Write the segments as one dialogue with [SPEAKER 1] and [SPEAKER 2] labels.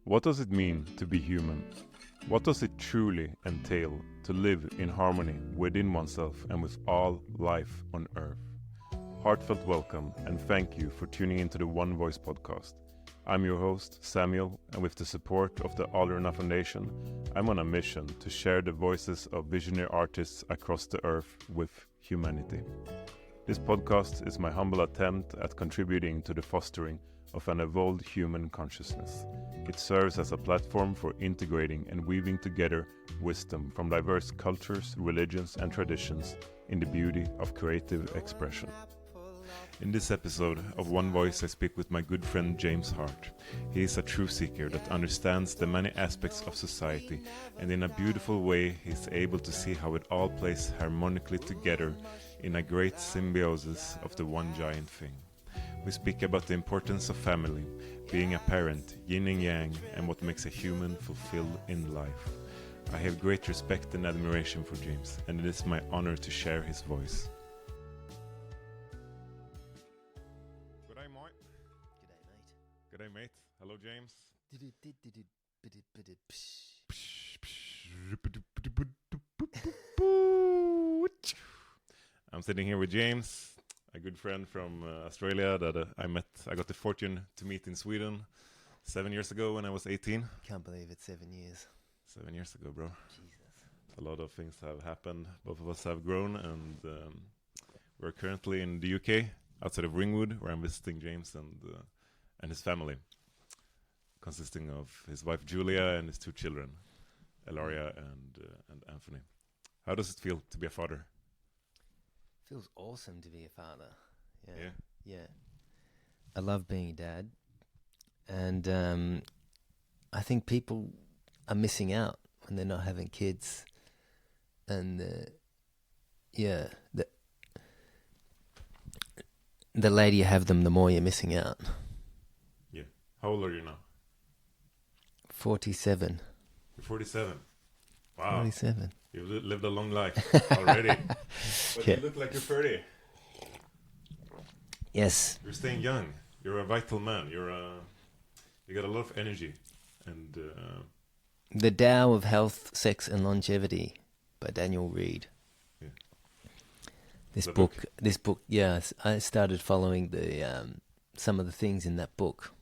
[SPEAKER 1] What does it mean to be human? What does it truly entail to live in harmony within oneself and with all life on Earth? Heartfelt welcome and thank you for tuning into the One Voice podcast. I'm your host, Samuel, and with the support of the Alderna Foundation, I'm on a mission to share the voices of visionary artists across the earth with humanity. This podcast is my humble attempt at contributing to the fostering of an evolved human consciousness. It serves as a platform for integrating and weaving together wisdom from diverse cultures, religions, and traditions in the beauty of creative expression. In this episode of One Voice, I speak with my good friend James Hart. He is a truth seeker that understands the many aspects of society, and in a beautiful way he is able to see how it all plays harmonically together in a great symbiosis of the one giant thing. We speak about the importance of family, being a parent, yin and yang, and what makes a human fulfilled in life. I have great respect and admiration for James, and it is my honor to share his voice. G'day, mate.
[SPEAKER 2] G'day, mate.
[SPEAKER 1] G'day, mate. Hello, James. I'm sitting here with James, a good friend from Australia that I got the fortune to meet in Sweden 7 years ago when I was 18.
[SPEAKER 2] Can't believe it's 7 years.
[SPEAKER 1] 7 years ago, bro.
[SPEAKER 2] Jesus.
[SPEAKER 1] A lot of things have happened. Both of us have grown, and we're currently in the UK, outside of Ringwood, where I'm visiting James and his family, consisting of his wife Julia and his two children, Elaria and Anthony. How does it feel to be a father?
[SPEAKER 2] Feels awesome to be a father.
[SPEAKER 1] Yeah.
[SPEAKER 2] Yeah. I love being a dad. And I think people are missing out when they're not having kids. And the later you have them, the more you're missing out.
[SPEAKER 1] Yeah. How old are you now?
[SPEAKER 2] 47.
[SPEAKER 1] You're 47. Wow.
[SPEAKER 2] 47.
[SPEAKER 1] You've lived a long life already. But
[SPEAKER 2] Yeah.
[SPEAKER 1] you look like you're 30.
[SPEAKER 2] Yes.
[SPEAKER 1] You're staying young. You're a vital man. You got a lot of energy. And
[SPEAKER 2] The Tao of Health, Sex and Longevity by Daniel Reed.
[SPEAKER 1] Yeah.
[SPEAKER 2] This
[SPEAKER 1] The
[SPEAKER 2] book, yeah, I started following the some of the things in that book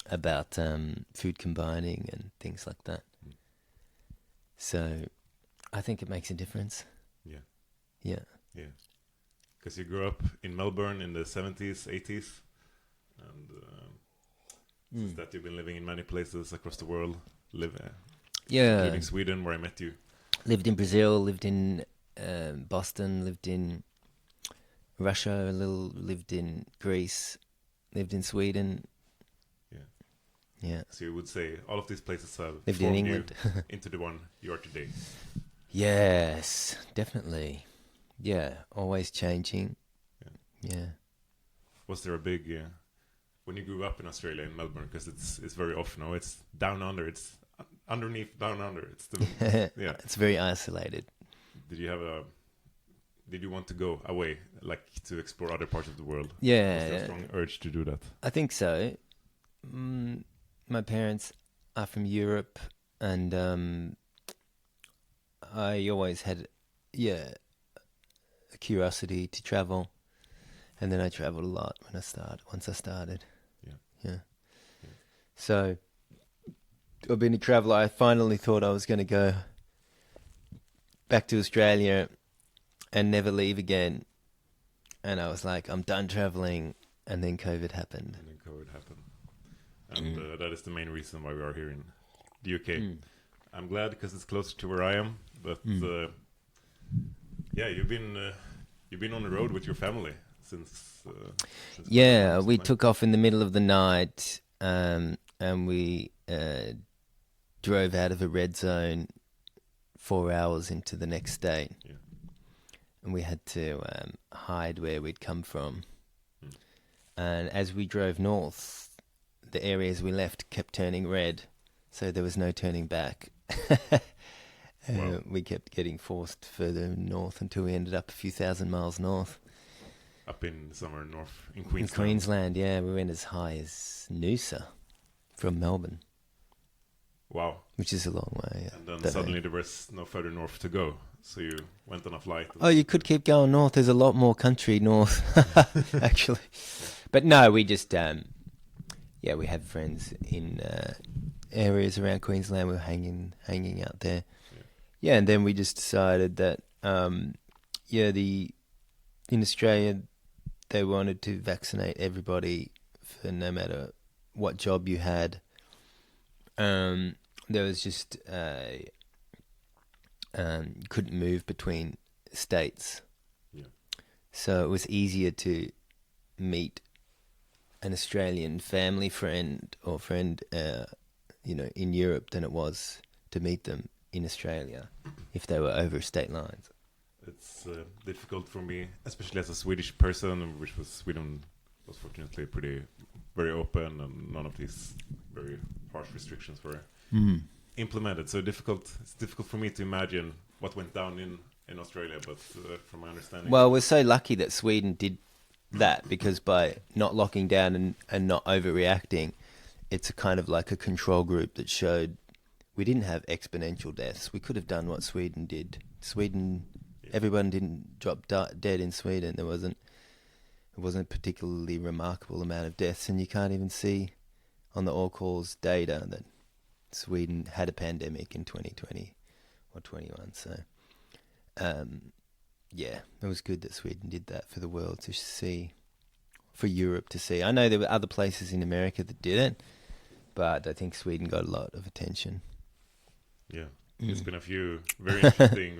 [SPEAKER 2] about food combining and things like that. So I think it makes a difference.
[SPEAKER 1] Yeah.
[SPEAKER 2] Yeah.
[SPEAKER 1] Yeah. Because you grew up in Melbourne in the 70s, 80s. And since that you've been living in many places across the world.
[SPEAKER 2] Yeah.
[SPEAKER 1] Living in Sweden, where I met you.
[SPEAKER 2] Lived in Brazil, lived in Boston, lived in Russia a little, lived in Greece, lived in Sweden.
[SPEAKER 1] Yeah.
[SPEAKER 2] Yeah.
[SPEAKER 1] So you would say all of these places have
[SPEAKER 2] Lived in
[SPEAKER 1] formed
[SPEAKER 2] England.
[SPEAKER 1] you into the one you are today.
[SPEAKER 2] Yes, definitely. Yeah, always changing. Yeah.
[SPEAKER 1] Was there a big when you grew up in Australia, in Melbourne, because it's very off now. It's down under. It's underneath down under. It's the yeah.
[SPEAKER 2] It's very isolated.
[SPEAKER 1] Did you want to go away, like to explore other parts of the world?
[SPEAKER 2] Yeah.
[SPEAKER 1] Was there a strong urge to do that?
[SPEAKER 2] I think so. My parents are from Europe, and I always had, a curiosity to travel, and then I traveled a lot once I started. Yeah. So, I've been a traveler. I finally thought I was going to go back to Australia and never leave again, and I was like, I'm done traveling, and then COVID happened.
[SPEAKER 1] And that is the main reason why we are here in the UK. I'm glad because it's closer to where I am. But you've been on the road with your family since
[SPEAKER 2] We took off in the middle of the night, and we drove out of a red zone 4 hours into the next state.
[SPEAKER 1] Yeah.
[SPEAKER 2] And we had to hide where we'd come from. And as we drove north, the areas we left kept turning red, so there was no turning back.
[SPEAKER 1] Wow.
[SPEAKER 2] We kept getting forced further north until we ended up a few thousand miles north.
[SPEAKER 1] Up in somewhere north in
[SPEAKER 2] In
[SPEAKER 1] Queensland.
[SPEAKER 2] Queensland, yeah. We went as high as Noosa from Melbourne.
[SPEAKER 1] Wow.
[SPEAKER 2] which is a long way. Yeah.
[SPEAKER 1] And then suddenly there was no further north to go, so you went on a flight.
[SPEAKER 2] Oh, you could keep going north. There's a lot more country north, actually. But no, we just, we have friends in areas around Queensland. We're hanging out there. Yeah, and then we just decided that, in Australia, they wanted to vaccinate everybody for no matter what job you had. There was just couldn't move between states, so it was easier to meet an Australian family friend or friend, in Europe than it was to meet them in Australia if they were over state lines.
[SPEAKER 1] It's difficult for me, especially as a Swedish person, which was Sweden was fortunately very open, and none of these very harsh restrictions were implemented. So it's difficult for me to imagine what went down in Australia. But from my understanding,
[SPEAKER 2] well, we're so lucky that Sweden did that, because by not locking down and not overreacting, it's a kind of like a control group that showed we didn't have exponential deaths. We could have done what Sweden did. Everyone didn't drop dead in Sweden. It wasn't a particularly remarkable amount of deaths, and you can't even see on the All Calls data that Sweden had a pandemic in 2020 or 21. So, it was good that Sweden did that for the world to see, for Europe to see. I know there were other places in America that didn't, but I think Sweden got a lot of attention.
[SPEAKER 1] Yeah, it's been a few very interesting,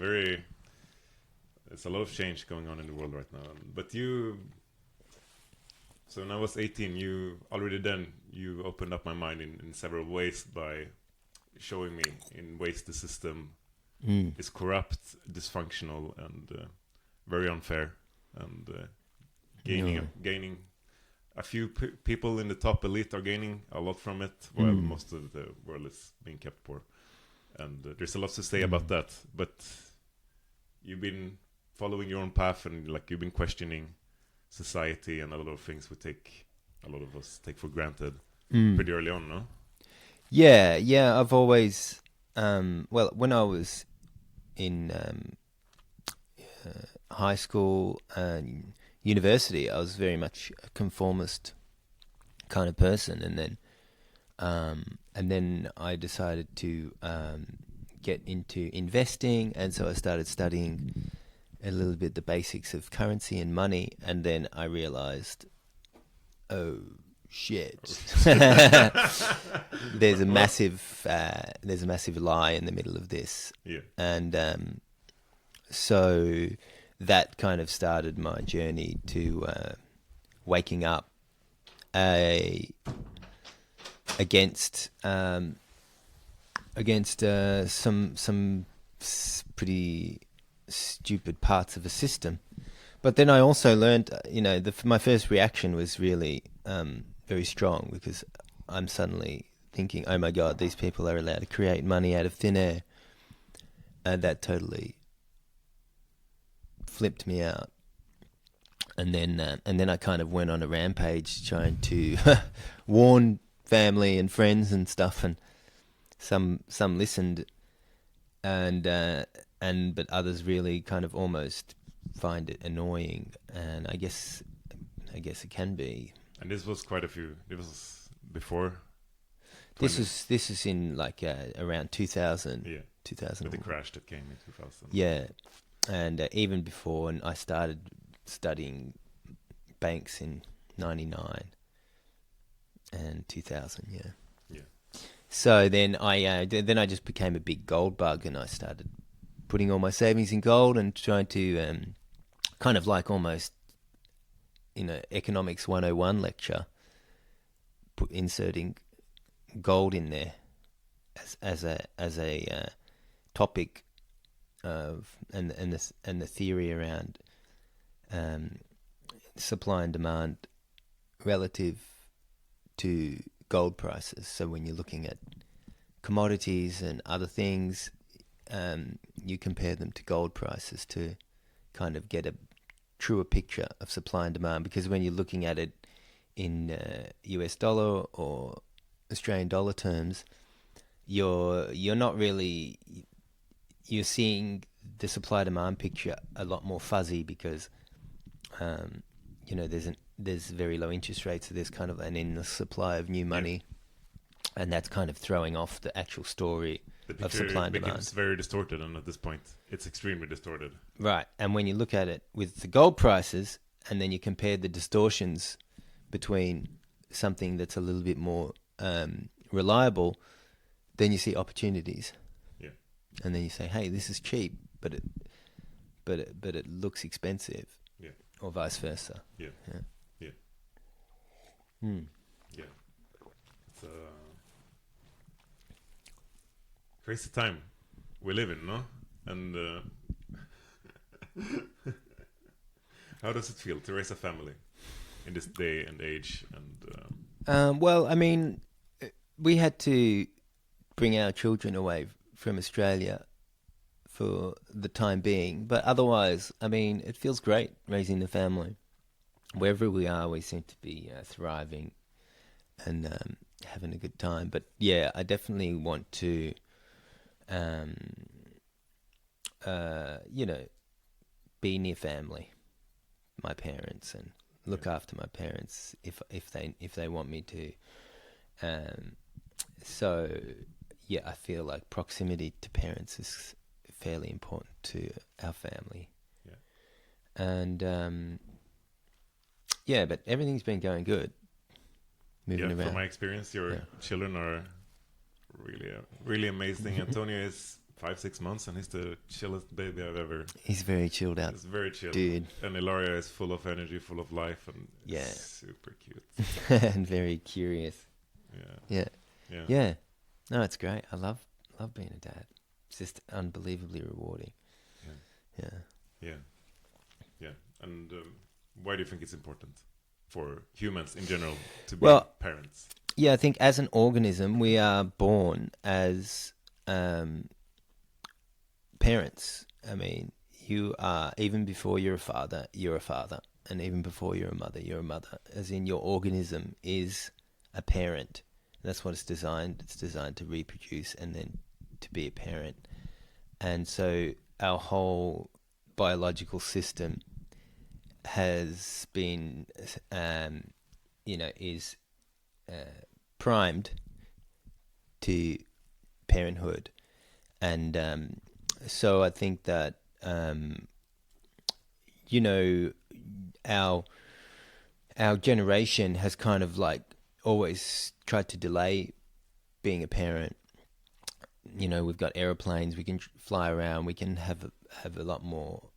[SPEAKER 1] there's a lot of change going on in the world right now. But so when I was 18, you opened up my mind in several ways by showing me in ways the system is corrupt, dysfunctional, and very unfair, and gaining a few people in the top elite are gaining a lot from it, while most of the world is being kept poor. And there's a lot to say about that, but you've been following your own path, and you've been questioning society and a lot of things a lot of us take for granted pretty early on, no?
[SPEAKER 2] Yeah, I've always, when I was in high school and university, I was very much a conformist kind of person, and then I decided to get into investing, and so I started studying a little bit the basics of currency and money, and then I realized, oh shit, there's a massive lie in the middle of this. And so that kind of started my journey to waking up against some pretty stupid parts of a system. But then I also learned, my first reaction was really very strong, because I'm suddenly thinking, oh my God, these people are allowed to create money out of thin air. And that totally flipped me out. And then I kind of went on a rampage trying to warn family and friends and stuff, and some listened, but others really kind of almost find it annoying, and I guess it can be.
[SPEAKER 1] And this was quite a few. This was before.
[SPEAKER 2] This is in around 2000.
[SPEAKER 1] Yeah.
[SPEAKER 2] 2000.
[SPEAKER 1] With the crash that came in 2000.
[SPEAKER 2] Yeah, and even before, and I started studying banks in 99 and 2000. Yeah. So then I just became a big gold bug, and I started putting all my savings in gold and trying to kind of like almost economics 101 lecture, inserting gold in there as a topic of and the theory around supply and demand relative to gold prices. So when you're looking at commodities and other things, you compare them to gold prices to kind of get a truer picture of supply and demand, because when you're looking at it in US dollar or Australian dollar terms, you're not really, you're seeing the supply demand picture a lot more fuzzy because there's very low interest rates, so there's kind of an endless supply of new money, and that's kind of throwing off the actual story of supply and demand.
[SPEAKER 1] Becomes very distorted, and at this point, it's extremely distorted.
[SPEAKER 2] Right, and when you look at it with the gold prices, and then you compare the distortions between something that's a little bit more reliable, then you see opportunities.
[SPEAKER 1] Yeah.
[SPEAKER 2] And then you say, "Hey, this is cheap, but it looks expensive."
[SPEAKER 1] Yeah.
[SPEAKER 2] Or vice versa.
[SPEAKER 1] Yeah.
[SPEAKER 2] Yeah.
[SPEAKER 1] Yeah.
[SPEAKER 2] Hmm.
[SPEAKER 1] Yeah. It's a crazy time we live in, no? And how does it feel to raise a family in this day and age? And
[SPEAKER 2] well, I mean, we had to bring our children away from Australia for the time being, but otherwise, I mean, it feels great raising the family. Wherever we are, we seem to be thriving and having a good time. But yeah, I definitely want to, be near family, my parents, and look after my parents if they want me to. So yeah, I feel like proximity to parents is fairly important to our family.
[SPEAKER 1] Yeah.
[SPEAKER 2] And yeah, but everything's been going good. Moving around.
[SPEAKER 1] From my experience, your children are really amazing. Antonio is 5-6 months, and he's the chillest baby I've ever.
[SPEAKER 2] He's very chilled out.
[SPEAKER 1] He's very chill,
[SPEAKER 2] dude.
[SPEAKER 1] And Ilaria is full of energy, full of life, and super cute
[SPEAKER 2] and very curious. Yeah. No, it's great. I love being a dad. It's just unbelievably rewarding.
[SPEAKER 1] Yeah. And why do you think it's important for humans in general to be parents?
[SPEAKER 2] Yeah, I think as an organism, we are born as parents. I mean, you are, even before you're a father, and even before you're a mother, as in your organism is a parent. That's what it's designed. It's designed to reproduce and then to be a parent. And so our whole biological system has been, is primed to parenthood. And so I think that, our generation has kind of like always tried to delay being a parent. We've got aeroplanes, we can fly around, we can have a lot more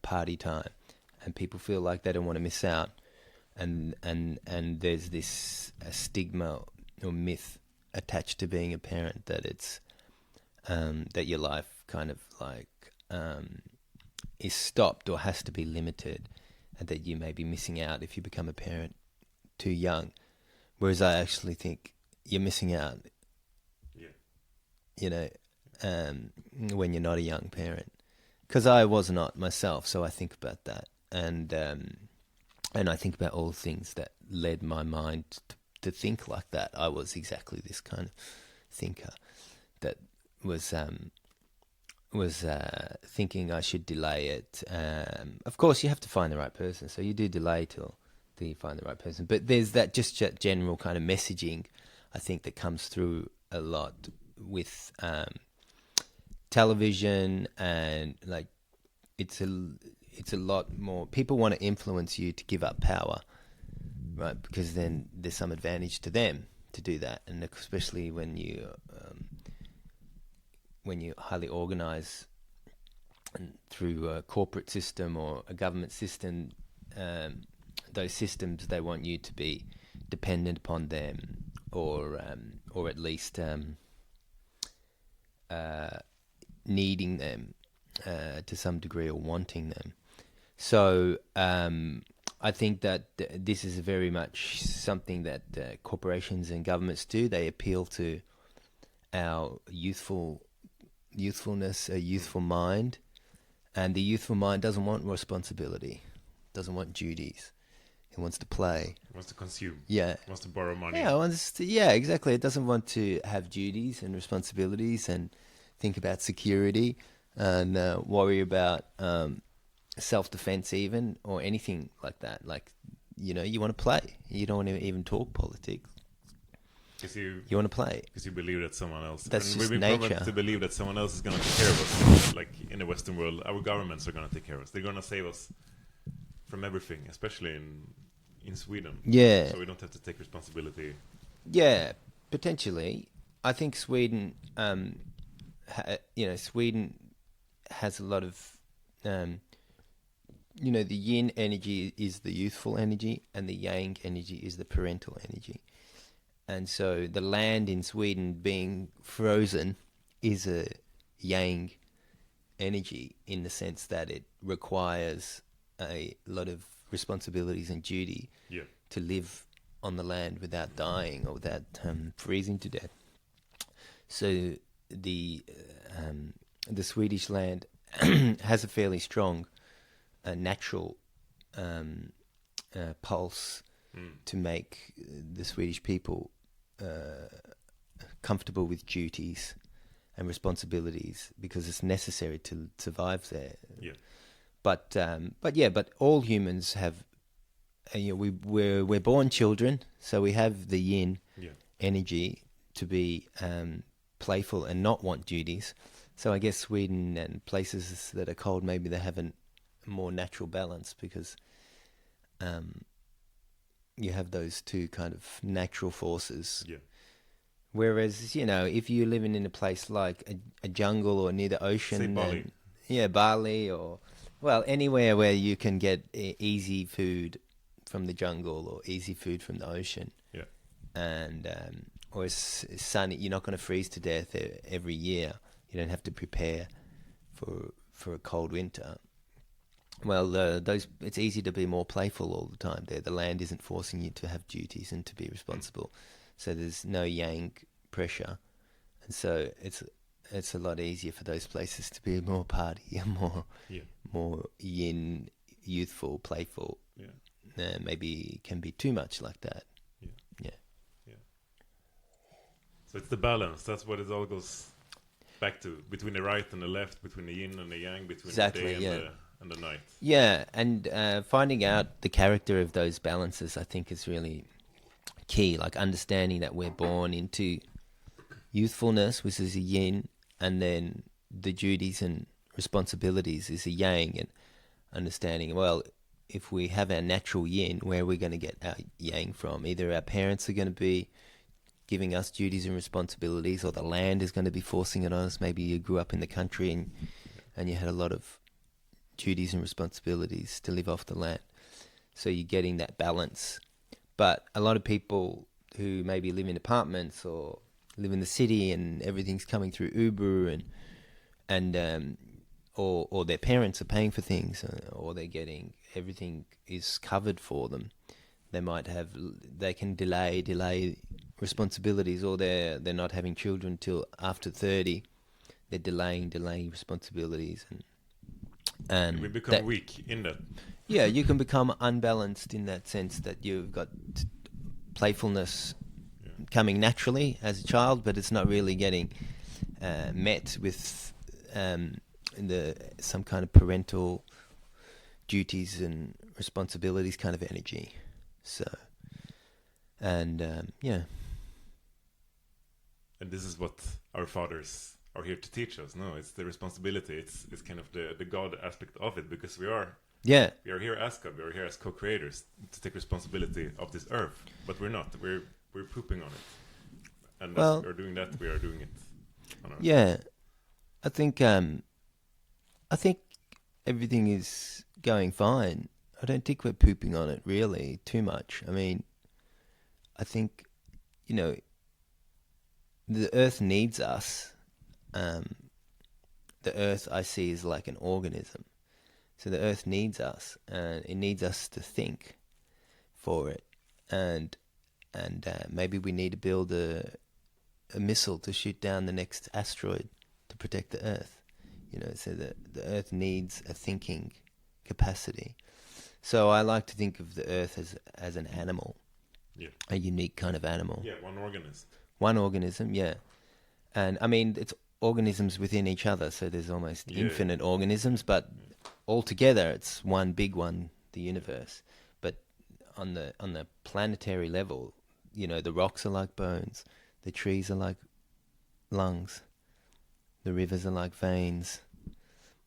[SPEAKER 2] party time, and people feel like they don't want to miss out, and there's this stigma or myth attached to being a parent that it's that your life kind of like is stopped or has to be limited, and that you may be missing out if you become a parent too young. Whereas I actually think you're missing out, when you're not a young parent. Because I was not myself, so I think about that. And I think about all the things that led my mind to think like that. I was exactly this kind of thinker that was thinking I should delay it. Of course, you have to find the right person, so you do delay till you find the right person. But there's that just general kind of messaging, I think, that comes through a lot with television, and like it's a lot more. People want to influence you to give up power, right? Because then there's some advantage to them to do that, and especially when you highly organize through a corporate system or a government system. Those systems, they want you to be dependent upon them, or at least needing them to some degree, or wanting them. So I think that this is very much something that corporations and governments do. They appeal to our youthfulness, a youthful mind, and the youthful mind doesn't want responsibility, doesn't want duties. It It wants to play.
[SPEAKER 1] It wants to consume.
[SPEAKER 2] Yeah.
[SPEAKER 1] It wants to borrow money.
[SPEAKER 2] Yeah, yeah, exactly. It doesn't want to have duties and responsibilities and think about security and worry about self-defense even or anything like that. Like, you want to play. You don't want to even talk politics. You want to play.
[SPEAKER 1] Because you believe that someone else...
[SPEAKER 2] That's
[SPEAKER 1] and
[SPEAKER 2] just
[SPEAKER 1] we've been
[SPEAKER 2] nature.
[SPEAKER 1] programmed to believe that someone else is going to take care of us. Like in the Western world, our governments are going to take care of us. They're going to save us from everything, especially in Sweden.
[SPEAKER 2] Yeah.
[SPEAKER 1] So we don't have to take responsibility.
[SPEAKER 2] Yeah, potentially. I think Sweden, Sweden has a lot of, the yin energy is the youthful energy and the yang energy is the parental energy. And so the land in Sweden being frozen is a yang energy in the sense that it requires a lot of responsibilities and duty to live on the land without dying or without freezing to death. So the Swedish land has a fairly strong natural pulse to make the Swedish people comfortable with duties and responsibilities because it's necessary to survive there.
[SPEAKER 1] Yeah.
[SPEAKER 2] But all humans have. We're born children, so we have the yin energy to be playful and not want duties. So I guess Sweden and places that are cold, maybe they have a more natural balance because you have those two kind of natural forces.
[SPEAKER 1] Yeah.
[SPEAKER 2] Whereas, if you're living in a place like a jungle or near the ocean,
[SPEAKER 1] say Bali.
[SPEAKER 2] Bali or anywhere where you can get easy food from the jungle or easy food from the ocean.
[SPEAKER 1] Yeah.
[SPEAKER 2] And or it's sunny, you're not going to freeze to death every year. You don't have to prepare for a cold winter. Well, it's easy to be more playful all the time there. The land isn't forcing you to have duties and to be responsible. So there's no yang pressure. And so it's a lot easier for those places to be more party and more yin, youthful, playful.
[SPEAKER 1] Yeah.
[SPEAKER 2] Maybe can be too much like that. Yeah.
[SPEAKER 1] So it's the balance. That's what it all goes back to. Between the right and the left, between the yin and the yang, between the day and the night.
[SPEAKER 2] Yeah, and finding out the character of those balances, I think, is really key. Like understanding that we're born into youthfulness, which is a yin, and then the duties and responsibilities is a yang, and understanding, well, if we have our natural yin, where are we going to get our yang from? Either our parents are going to be giving us duties and responsibilities, or the land is going to be forcing it on us. Maybe you grew up in the country and you had a lot of duties and responsibilities to live off the land. So you're getting that balance. But a lot of people who maybe live in apartments or live in the city and everything's coming through Uber or their parents are paying for things, or they're getting everything is covered for them. They can delay responsibilities, or they're not having children till after 30. They're delaying responsibilities, and
[SPEAKER 1] we become weak in that.
[SPEAKER 2] Yeah, you can become unbalanced in that sense that you've got playfulness coming naturally as a child, but it's not really getting met with some kind of parental duties and responsibilities kind of energy. So, and
[SPEAKER 1] And this is what our fathers are here to teach us. No, it's the responsibility. It's kind of the God aspect of it, because we are here as God. We are here as co-creators to take responsibility of this earth, but we're not. We're pooping on it, and as we're doing that, we are doing it on our
[SPEAKER 2] own. I think everything is going fine. I don't think we're pooping on it really too much. I mean, I think, the earth needs us. The earth I see is like an organism. So the earth needs us, and it needs us to think for it. And maybe we need to build a missile to shoot down the next asteroid to protect the earth. So the earth needs a thinking capacity. So I like to think of the Earth as an animal, a unique kind of animal.
[SPEAKER 1] Yeah, one organism.
[SPEAKER 2] One organism, yeah. And I mean, it's organisms within each other, so there's almost infinite organisms, but altogether it's one big one, the universe. But on the planetary level, the rocks are like bones, the trees are like lungs, the rivers are like veins,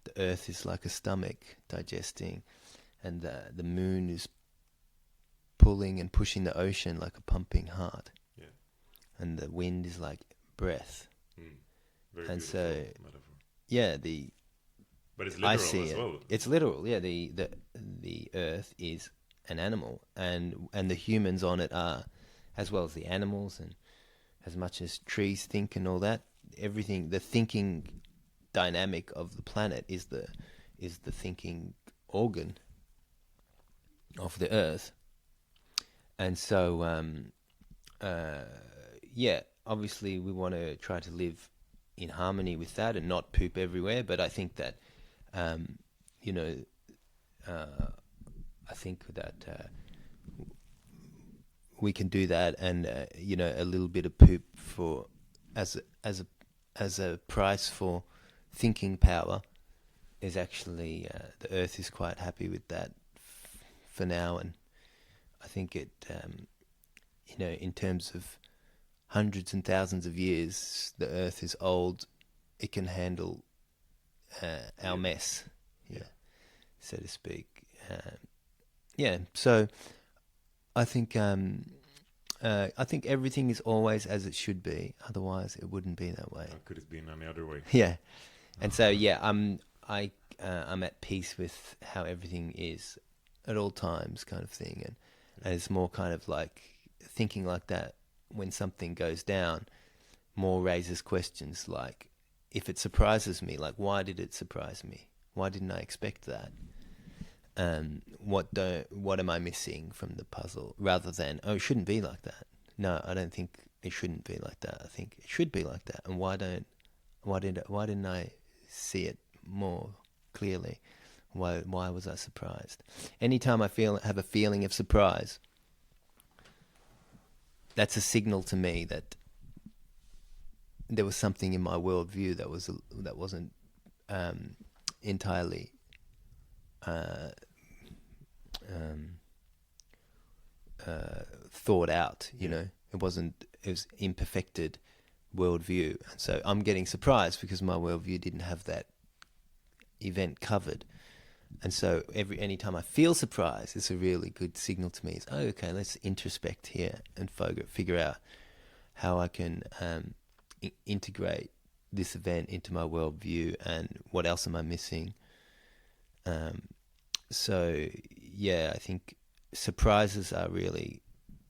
[SPEAKER 2] the earth is like a stomach digesting, and the moon is pulling and pushing the ocean like a pumping heart. Yeah. And the wind is like breath.
[SPEAKER 1] Very
[SPEAKER 2] and
[SPEAKER 1] beautiful
[SPEAKER 2] so
[SPEAKER 1] metaphor.
[SPEAKER 2] Yeah,
[SPEAKER 1] but it's literal
[SPEAKER 2] I see
[SPEAKER 1] as
[SPEAKER 2] it.
[SPEAKER 1] well.
[SPEAKER 2] It's literal, yeah. The earth is an animal, and the humans on it are, as well as the animals, and as much as trees think and all that, everything, the thinking dynamic of the planet is the thinking organ of the earth. And so obviously we want to try to live in harmony with that and not poop everywhere, but I think that I think that we can do that, and a little bit of poop for as a price for thinking power is actually the earth is quite happy with that for now. And I think it in terms of hundreds and thousands of years, the earth is old. It can handle our mess, so to speak. So I think everything is always as it should be. Otherwise, it wouldn't be that way.
[SPEAKER 1] How could it be in any other way?
[SPEAKER 2] Yeah, and so I'm at peace with how everything is at all times, kind of thing, and it's more kind of like thinking like that. When something goes down, more raises questions like, if it surprises me, like, why did it surprise me? Why didn't I expect that? What am I missing from the puzzle? Rather than, it shouldn't be like that. No, I don't think it shouldn't be like that. I think it should be like that. And why didn't I see it more clearly? Why was I surprised? Anytime I have a feeling of surprise, that's a signal to me that there was something in my worldview that wasn't entirely thought out. It was imperfected worldview, and so I'm getting surprised because my worldview didn't have that event covered. And so anytime I feel surprise, it's a really good signal to me. It's, okay, let's introspect here and figure out how I can integrate this event into my worldview, and what else am I missing. I think surprises are really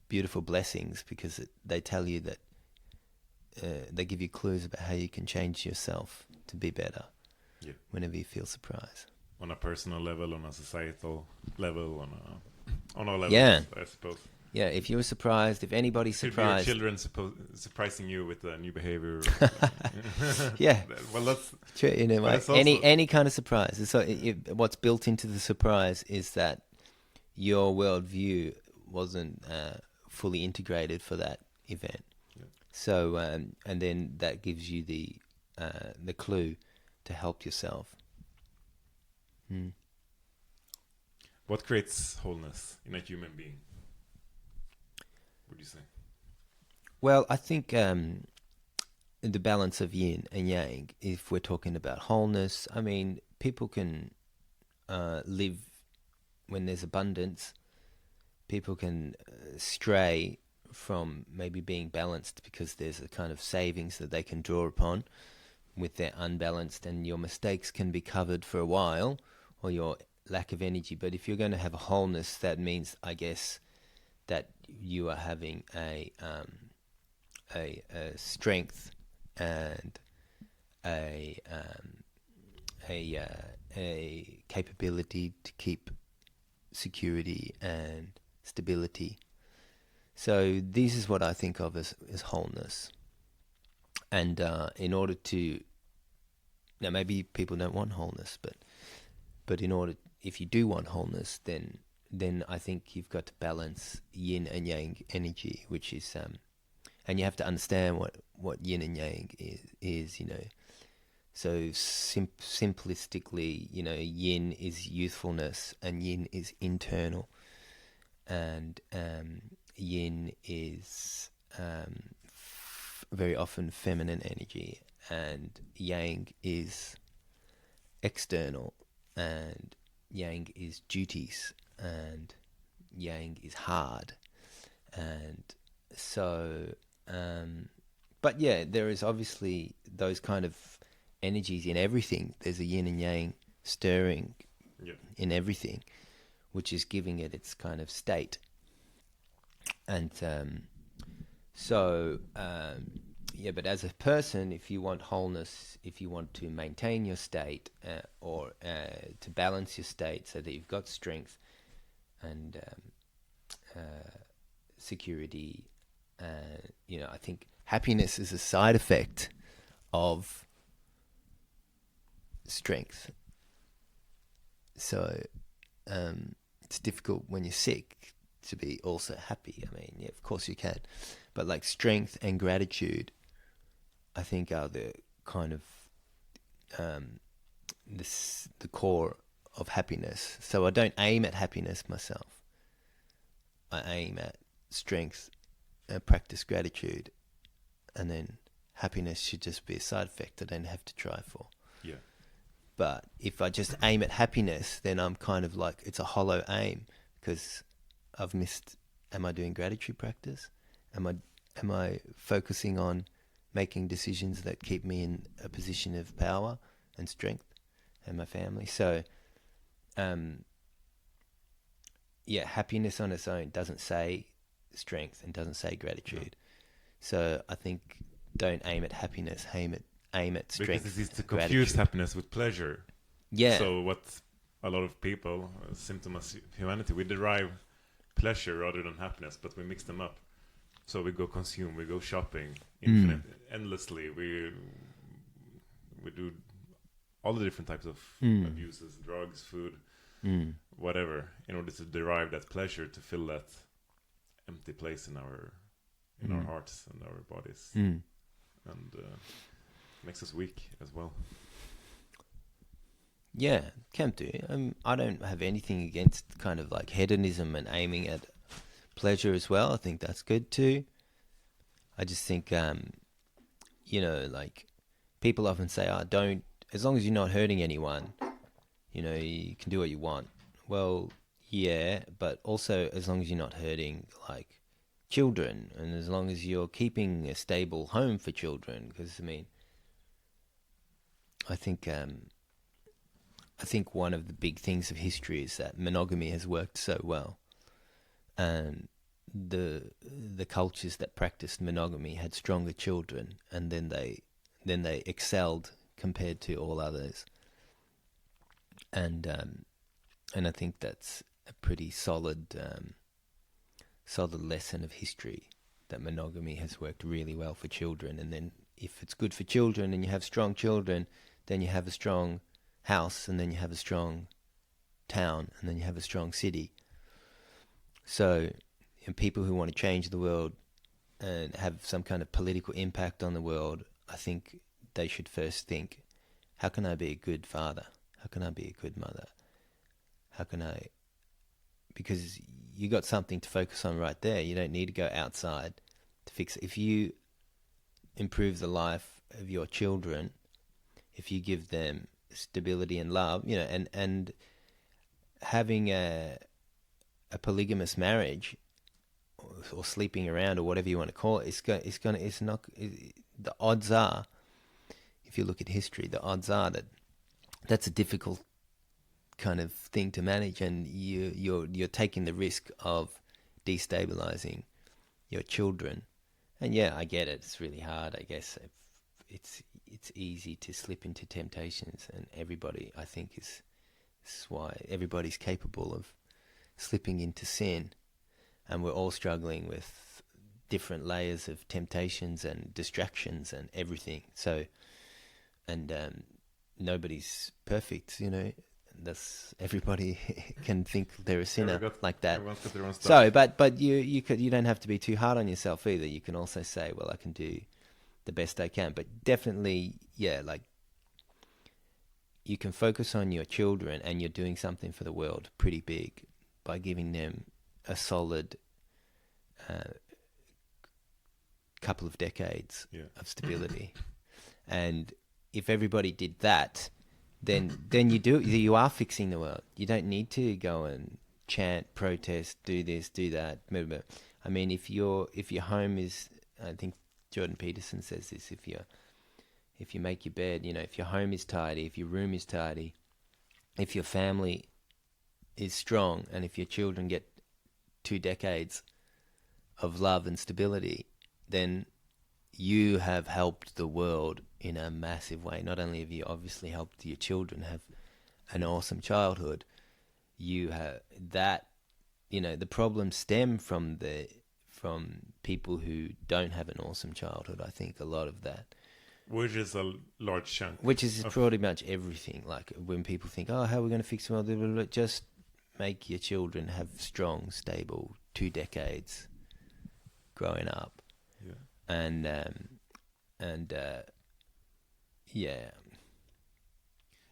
[SPEAKER 2] beautiful blessings, because they tell you that they give you clues about how you can change yourself to be better whenever you feel surprise.
[SPEAKER 1] On a personal level, on a societal level, on all levels, I suppose.
[SPEAKER 2] Yeah, if you were surprised, if anybody's surprised...
[SPEAKER 1] Your children surprising you with a new behavior.
[SPEAKER 2] Yeah.
[SPEAKER 1] Well, that's...
[SPEAKER 2] True, any kind of surprise. So what's built into the surprise is that your worldview wasn't fully integrated for that event. Yeah. So, and then that gives you the clue to help yourself.
[SPEAKER 1] What creates wholeness in a human being? What do you say?
[SPEAKER 2] Well, I think the balance of yin and yang, if we're talking about wholeness, I mean, people can live when there's abundance. People can stray from maybe being balanced because there's a kind of savings that they can draw upon with their unbalanced, and your mistakes can be covered for a while, or your lack of energy. But if you're going to have a wholeness, that means, I guess, that you are having a strength and a capability to keep security and stability. So this is what I think of as wholeness. And in order to, now maybe people don't want wholeness, but if you do want wholeness, then then I think you've got to balance yin and yang energy, which is and you have to understand what yin and yang is, you know. So simplistically, you know, yin is youthfulness and yin is internal, and yin is very often feminine energy, and yang is external, and yang is duties, and yang is hard. And so but yeah, there is obviously those kind of energies in everything. There's a yin and yang stirring in everything, which is giving it its kind of state. And yeah, but as a person, if you want wholeness, if you want to maintain your state or to balance your state so that you've got strength and security, you know, I think happiness is a side effect of strength. So it's difficult when you're sick to be also happy. I mean, yeah, of course you can, but like strength and gratitude, I think are the kind of the core of happiness. So I don't aim at happiness myself. I aim at strength and practice gratitude, and then happiness should just be a side effect I don't have to try for.
[SPEAKER 1] Yeah.
[SPEAKER 2] But if I just aim at happiness, then I'm kind of like, it's a hollow aim, because I've missed. Am I doing gratitude practice? Am I focusing on making decisions that keep me in a position of power and strength and my family? So, yeah, happiness on its own doesn't say strength and doesn't say gratitude. So I think don't aim at happiness, aim at strength.
[SPEAKER 1] Because it's to confuse happiness with pleasure.
[SPEAKER 2] Yeah.
[SPEAKER 1] So what a lot of people, symptom of humanity, we derive pleasure rather than happiness, but we mix them up. So we go consume, we go shopping, endlessly. We do all the different types of abuses, drugs, food, whatever, in order to derive that pleasure, to fill that empty place in our hearts and our bodies, and makes us weak as well.
[SPEAKER 2] Yeah, can do. I don't have anything against kind of like hedonism and aiming at pleasure as well. I think that's good too. I just think, you know, like people often say, don't, as long as you're not hurting anyone, you know, you can do what you want. Well, yeah, but also as long as you're not hurting like children, and as long as you're keeping a stable home for children, because I mean, I think one of the big things of history is that monogamy has worked so well, and the cultures that practiced monogamy had stronger children, and then they excelled compared to all others. And I think that's a pretty solid lesson of history, that monogamy has worked really well for children. And then if it's good for children and you have strong children, then you have a strong house, and then you have a strong town, and then you have a strong city. So, and people who want to change the world and have some kind of political impact on the world, I think they should first think, how can I be a good father? How can I be a good mother? How can I... Because you got something to focus on right there. You don't need to go outside to fix it. If you improve the life of your children, if you give them stability and love, you know, and having a polygamous marriage or sleeping around or whatever you want to call it, the odds are, if you look at history, the odds are that that's a difficult kind of thing to manage, and you're taking the risk of destabilizing your children. And yeah, I get it. It's really hard, I guess. It's easy to slip into temptations, and everybody, I think, this is why everybody's capable of slipping into sin, and we're all struggling with different layers of temptations and distractions and everything. So, and nobody's perfect, you know. That's everybody can think they're a sinner like that.
[SPEAKER 1] Everyone's got their own stuff.
[SPEAKER 2] So, but you don't have to be too hard on yourself either. You can also say, well, I can do the best I can. But definitely, yeah, like you can focus on your children, and you're doing something for the world pretty big by giving them a solid couple of decades of stability. And if everybody did that, then you are fixing the world. You don't need to go and chant, protest, do this, do that. I mean, if your home is, I think Jordan Peterson says this, if you make your bed, if your home is tidy, if your room is tidy, if your family is strong, and if your children get 2 decades of love and stability, then you have helped the world in a massive way. Not only have you obviously helped your children have an awesome childhood, you have that, the problems stem from people who don't have an awesome childhood. I think a lot of that.
[SPEAKER 1] Which is a large chunk.
[SPEAKER 2] Which is pretty much everything. Like when people think, oh, how are we going to fix the world? Just make your children have strong, stable 2 decades growing up.
[SPEAKER 1] Yeah.
[SPEAKER 2] And yeah.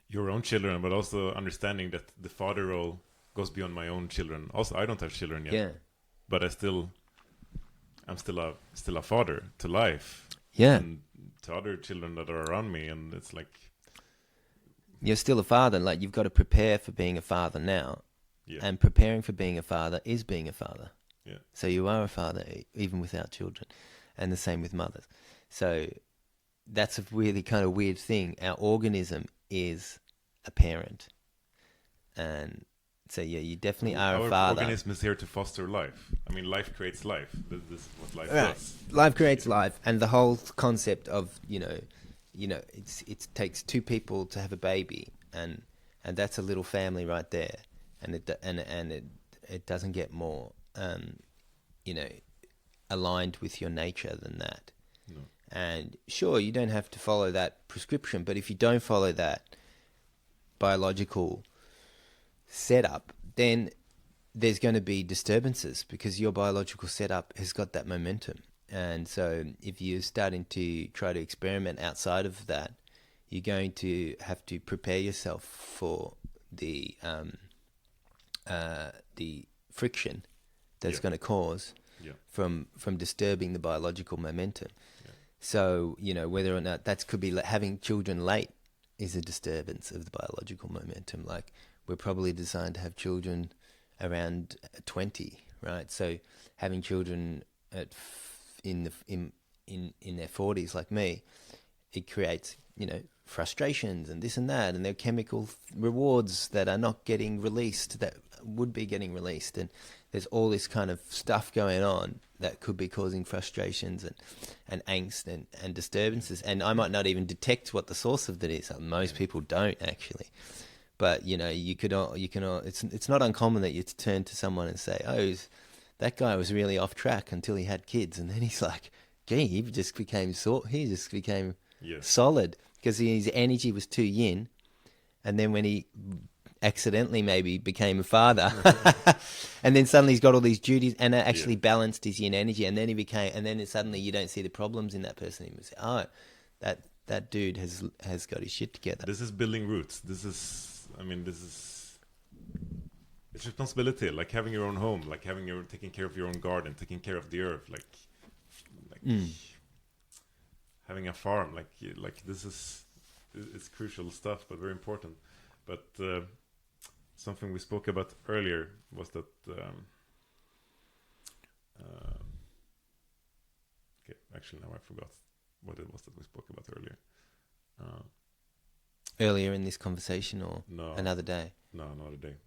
[SPEAKER 1] Your own children, but also understanding that the father role goes beyond my own children. Also, I don't have children yet.
[SPEAKER 2] Yeah.
[SPEAKER 1] But I'm still a father to life.
[SPEAKER 2] Yeah.
[SPEAKER 1] And to other children that are around me, and it's like
[SPEAKER 2] you're still a father. Like you've got to prepare for being a father now.
[SPEAKER 1] Yeah.
[SPEAKER 2] And preparing for being a father is being a father.
[SPEAKER 1] Yeah.
[SPEAKER 2] So you are a father even without children, and the same with mothers. So that's a really kind of weird thing. Our organism is a parent, and so yeah, you definitely are a father.
[SPEAKER 1] Our organism is here to foster life. I mean, life creates life. This is what life does.
[SPEAKER 2] Life creates life, and the whole concept of it takes 2 people to have a baby, and that's a little family right there, and it doesn't get more aligned with your nature than that.
[SPEAKER 1] No.
[SPEAKER 2] And sure, you don't have to follow that prescription, but if you don't follow that biological setup, then there's going to be disturbances because your biological setup has got that momentum. And so if you're starting to try to experiment outside of that, you're going to have to prepare yourself for the friction that's going to cause from disturbing the biological momentum. Yeah. So, whether or not that could be having children late is a disturbance of the biological momentum. Like we're probably designed to have children around 20, right? So having children in their 40s like me, it creates, frustrations and this and that, and there are chemical rewards that are not getting released that would be getting released, and there's all this kind of stuff going on that could be causing frustrations and angst and disturbances, and I might not even detect what the source of that is. Most people don't actually, but you can it's not uncommon that you turn to someone and say, oh, that guy was really off track until he had kids, and then he's like, gee, he just became solid because his energy was too yin, and then when he accidentally maybe became a father and then suddenly he's got all these duties and it actually balanced his yin energy, and then suddenly you don't see the problems in that person. You say, oh, that dude has got his shit together.
[SPEAKER 1] This is building roots. It's responsibility, like having your own home, like taking care of your own garden, taking care of the earth, like having a farm, like it's crucial stuff, but very important. But something we spoke about earlier was that actually now I forgot what it was that we spoke about earlier.
[SPEAKER 2] Earlier in this conversation, or another day?
[SPEAKER 1] No, another day.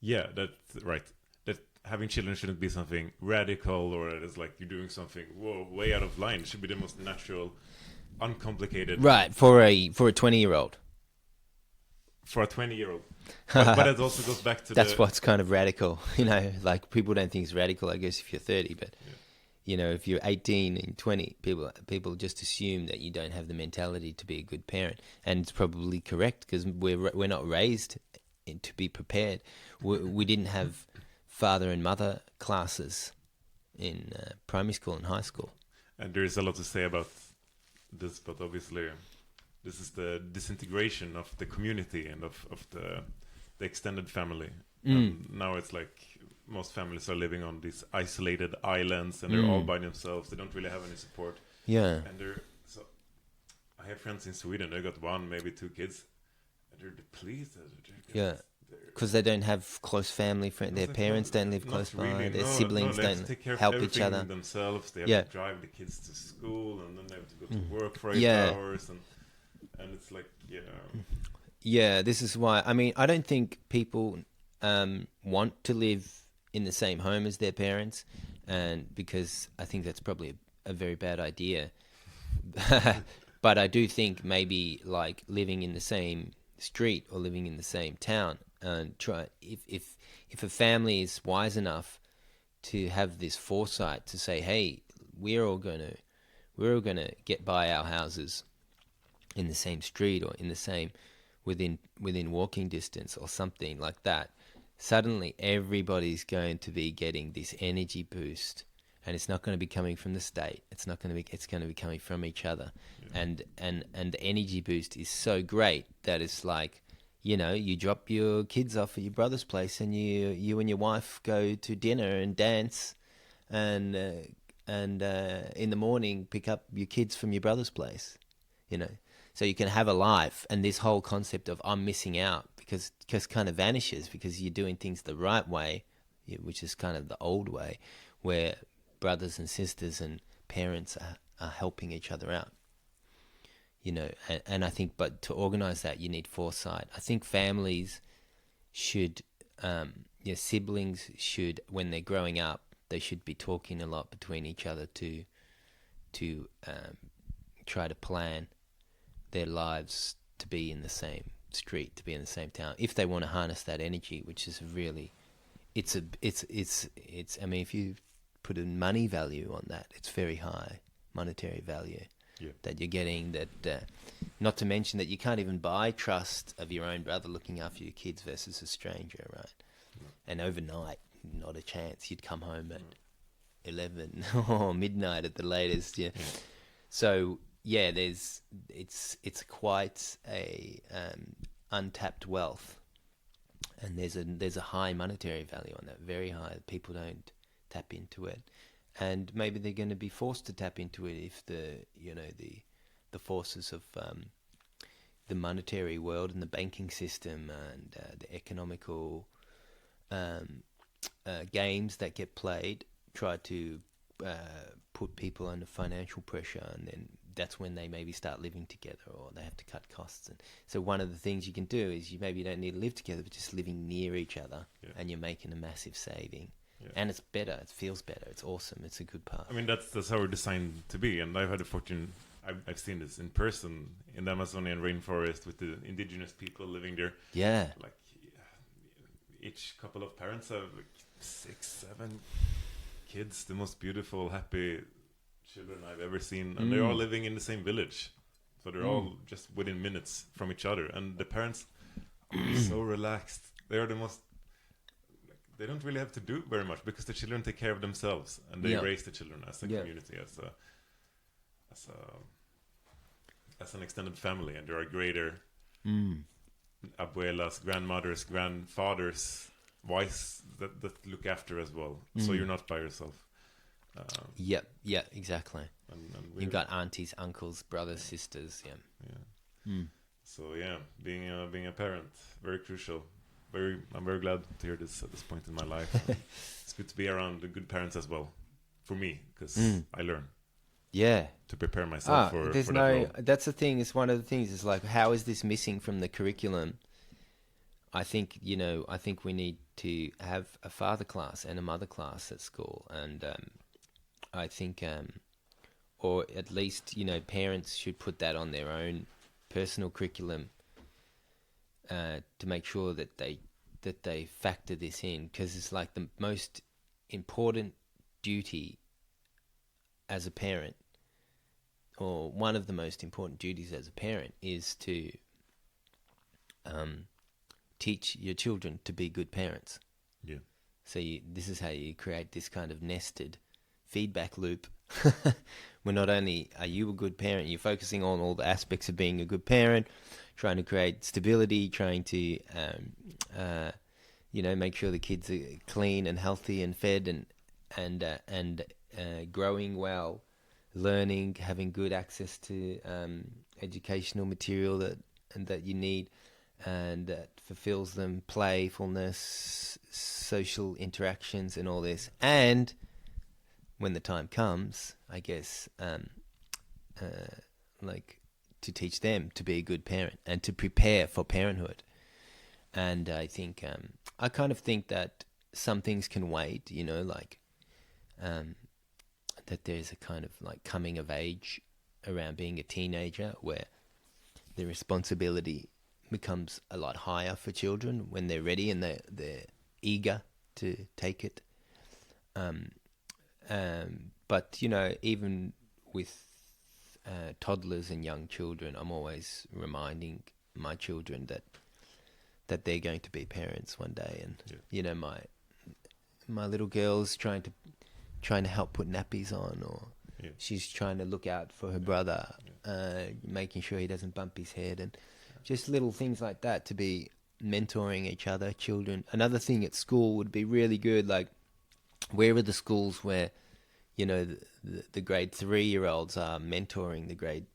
[SPEAKER 1] Yeah, that's right. That having children shouldn't be something radical, or it's like you're doing something way out of line. It should be the most natural, uncomplicated.
[SPEAKER 2] Right, for a 20-year-old.
[SPEAKER 1] For a 20-year-old. But it also goes back to
[SPEAKER 2] that's what's kind of radical. Like people don't think it's radical, I guess, if you're 30, but if you're 18 and 20, people just assume that you don't have the mentality to be a good parent, and it's probably correct because we're not raised to be prepared. We didn't have father and mother classes in primary school and high school.
[SPEAKER 1] And there is a lot to say about this, but obviously this is the disintegration of the community and of the extended family. And now it's like most families are living on these isolated islands, and they're all by themselves. They don't really have any support.
[SPEAKER 2] Yeah.
[SPEAKER 1] And I have friends in Sweden. They got one, maybe two kids, and they're depleted.
[SPEAKER 2] Yeah. Because they don't have close family friends. Their parents don't live close by. Their siblings don't help each other
[SPEAKER 1] themselves. They have to drive the kids to school, and then they have to go to work for 8 hours, and it's like
[SPEAKER 2] Yeah, this is why. I mean, I don't think people want to live in the same home as their parents, and because I think that's probably a very bad idea. But I do think maybe like living in the same street or living in the same town, and try if a family is wise enough to have this foresight to say, hey, we're all gonna get by our houses in the same street or in the same within walking distance or something like that. Suddenly everybody's going to be getting this energy boost, and it's not going to be coming from the state. It's going to be coming from each other. And the energy boost is so great that it's like, you drop your kids off at your brother's place, and you and your wife go to dinner and dance, and in the morning pick up your kids from your brother's place, so you can have a life. And this whole concept of I'm missing out because kind of vanishes, because you're doing things the right way, which is kind of the old way, where brothers and sisters and parents are helping each other out. And I think, but to organize that, you need foresight. I think families should, siblings should, when they're growing up, they should be talking a lot between each other to try to plan their lives to be in the same street, to be in the same town, if they want to harness that energy, which is really, it's I mean, if you put a money value on that, it's very high monetary value that you're getting, that not to mention that you can't even buy trust of your own brother looking after your kids versus a stranger, right? And overnight, not a chance. You'd come home at 11 or midnight at the latest. So it's quite a untapped wealth, and there's a high monetary value on that, very high. People don't tap into it, and maybe they're going to be forced to tap into it if the forces of the monetary world and the banking system and the economical games that get played try to put people under financial pressure, and then that's when they maybe start living together, or they have to cut costs. And so one of the things you can do is you don't need to live together, but just living near each other, and you're making a massive saving. And it's better, it feels better, it's awesome, it's a good path.
[SPEAKER 1] I mean, that's how we're designed to be, and I've had the fortune, I've seen this in person in the Amazonian rainforest with the indigenous people living there. Like each couple of parents have like 6, 7 kids, the most beautiful, happy children I've ever seen, and they're all living in the same village, so they're all just within minutes from each other, and the parents are so relaxed. They are the most, they don't really have to do very much because the children take care of themselves, and they raise the children as a community, as an extended family, and there are greater abuelas, grandmothers, grandfathers, wives that look after as well. So you're not by yourself.
[SPEAKER 2] Exactly. And you've got aunties, uncles, brothers, sisters.
[SPEAKER 1] So being a parent, very crucial. I'm very glad to hear this at this point in my life. It's good to be around the good parents as well, for me, because I learn. To prepare myself for that role.
[SPEAKER 2] That's the thing. It's one of the things. It's like, how is this missing from the curriculum? I think we need to have a father class and a mother class at school, and I think, or at least parents should put that on their own personal curriculum to make sure that they factor this in, because it's like the most important duty as a parent, or one of the most important duties as a parent, is to teach your children to be good parents.
[SPEAKER 1] Yeah.
[SPEAKER 2] So this is how you create this kind of nested feedback loop where not only are you a good parent, you're focusing on all the aspects of being a good parent, trying to create stability, trying to make sure the kids are clean and healthy and fed and growing well, learning, having good access to educational material that you need, and that fulfills them, playfulness, social interactions, and all this. And when the time comes, I guess, to teach them to be a good parent and to prepare for parenthood. And I think, I kind of think that some things can wait, that there's a kind of like coming of age around being a teenager where the responsibility becomes a lot higher for children when they're ready and they're eager to take it. But even with toddlers and young children, I'm always reminding my children that they're going to be parents one day, and my little girl's trying to help put nappies on, or she's trying to look out for her brother, making sure he doesn't bump his head, and just little things like that, to be mentoring each other, children. Another thing at school would be really good, like where are the schools where the grade 3-year-olds are mentoring the grade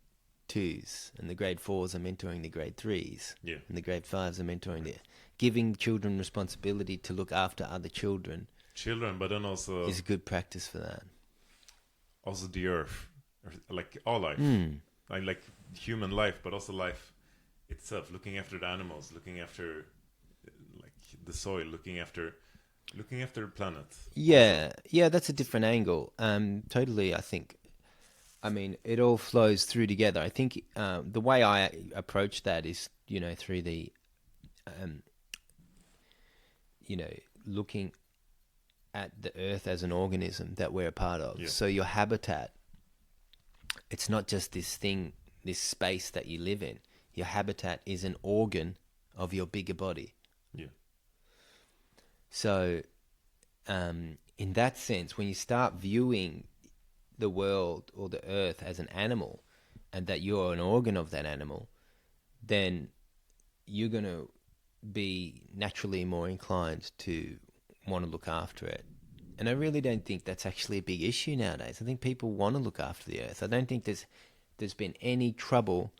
[SPEAKER 2] 2s, and the grade 4s are mentoring the grade 3s, and the grade 5s are mentoring giving children responsibility to look after other children, but then also is good practice for that.
[SPEAKER 1] Also the earth, like all life, like human life, but also life itself, looking after the animals, looking after like the soil, looking after the planet.
[SPEAKER 2] Yeah, that's a different angle. Totally, I think. I mean, it all flows through together. I think the way I approach that is, through the, looking at the earth as an organism that we're a part of. Yeah. So your habitat, it's not just this thing, this space that you live in. Your habitat is an organ of your bigger body.
[SPEAKER 1] Yeah.
[SPEAKER 2] So, in that sense, when you start viewing the world or the earth as an animal, and that you're an organ of that animal, then you're going to be naturally more inclined to want to look after it. And I really don't think that's actually a big issue nowadays. I think people want to look after the earth. I don't think there's been any trouble,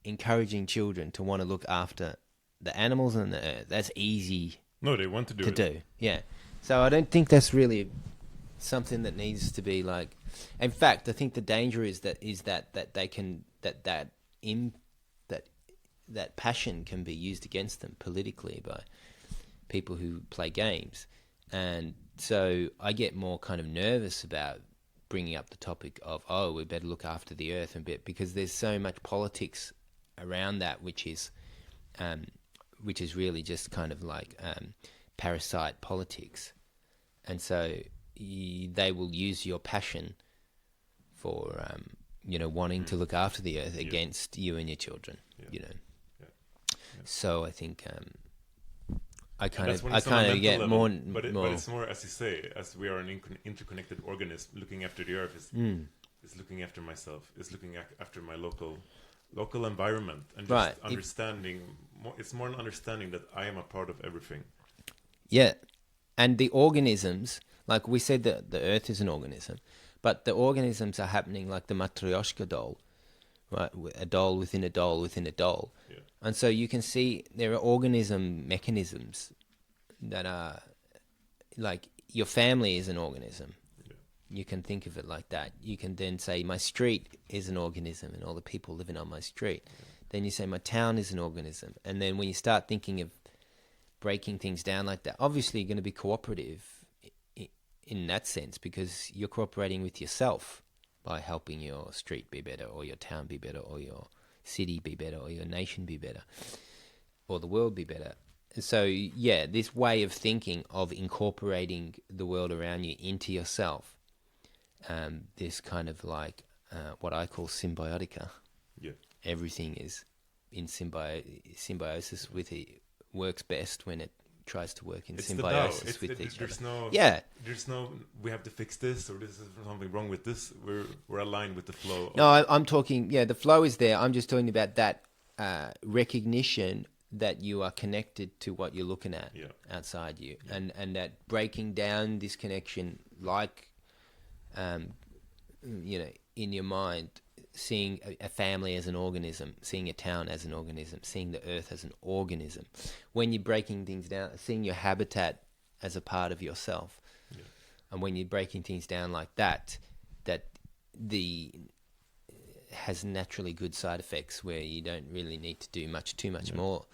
[SPEAKER 2] encouraging children to want to look after the animals and the earth. That's easy.
[SPEAKER 1] No, they want to
[SPEAKER 2] do. Yeah. So I don't think that's really something that needs to be like. In fact, I think the danger is that they can that passion can be used against them politically by people who play games. And so I get more kind of nervous about bringing up the topic of, we better look after the earth a bit, because there's so much politics around that, which is really just kind of like parasite politics. And so they will use your passion for wanting to look after the earth against you and your children. So I think I kind of get
[SPEAKER 1] level,
[SPEAKER 2] more.
[SPEAKER 1] But it's more, as you say, as we are an interconnected organism. Looking after the earth is looking after myself. Is looking after my local environment, and just understanding. It's more an understanding that I am a part of everything.
[SPEAKER 2] Yeah, and the organisms, like we said, that the earth is an organism, but the organisms are happening like the Matryoshka doll, right? A doll within a doll within a doll. Yeah. And so you can see there are organism mechanisms that are like your family is an organism. Yeah. You can think of it like that. You can then say my street is an organism and all the people living on my street. Yeah. Then you say my town is an organism. And then when you start thinking of breaking things down like that, obviously you're going to be cooperative in that sense, because you're cooperating with yourself by helping your street be better, or your town be better, or your city be better, or your nation be better, or the world be better. So yeah, this way of thinking of incorporating the world around you into yourself, this kind of like what I call symbiotika.
[SPEAKER 1] Yeah.
[SPEAKER 2] Everything is in symbiosis with it. Works best when it tries to work in symbiosis with each other.
[SPEAKER 1] There's no we have to fix this, or this is something wrong with this. We're aligned with the flow.
[SPEAKER 2] No, I'm talking. Yeah, the flow is there. I'm just talking about that recognition that you are connected to what you're looking at outside you, and that breaking down this connection, like, in your mind, seeing a family as an organism, seeing a town as an organism, seeing the earth as an organism. When you're breaking things down, seeing your habitat as a part of yourself, and when you're breaking things down like that, has naturally good side effects where you don't really need to do too much more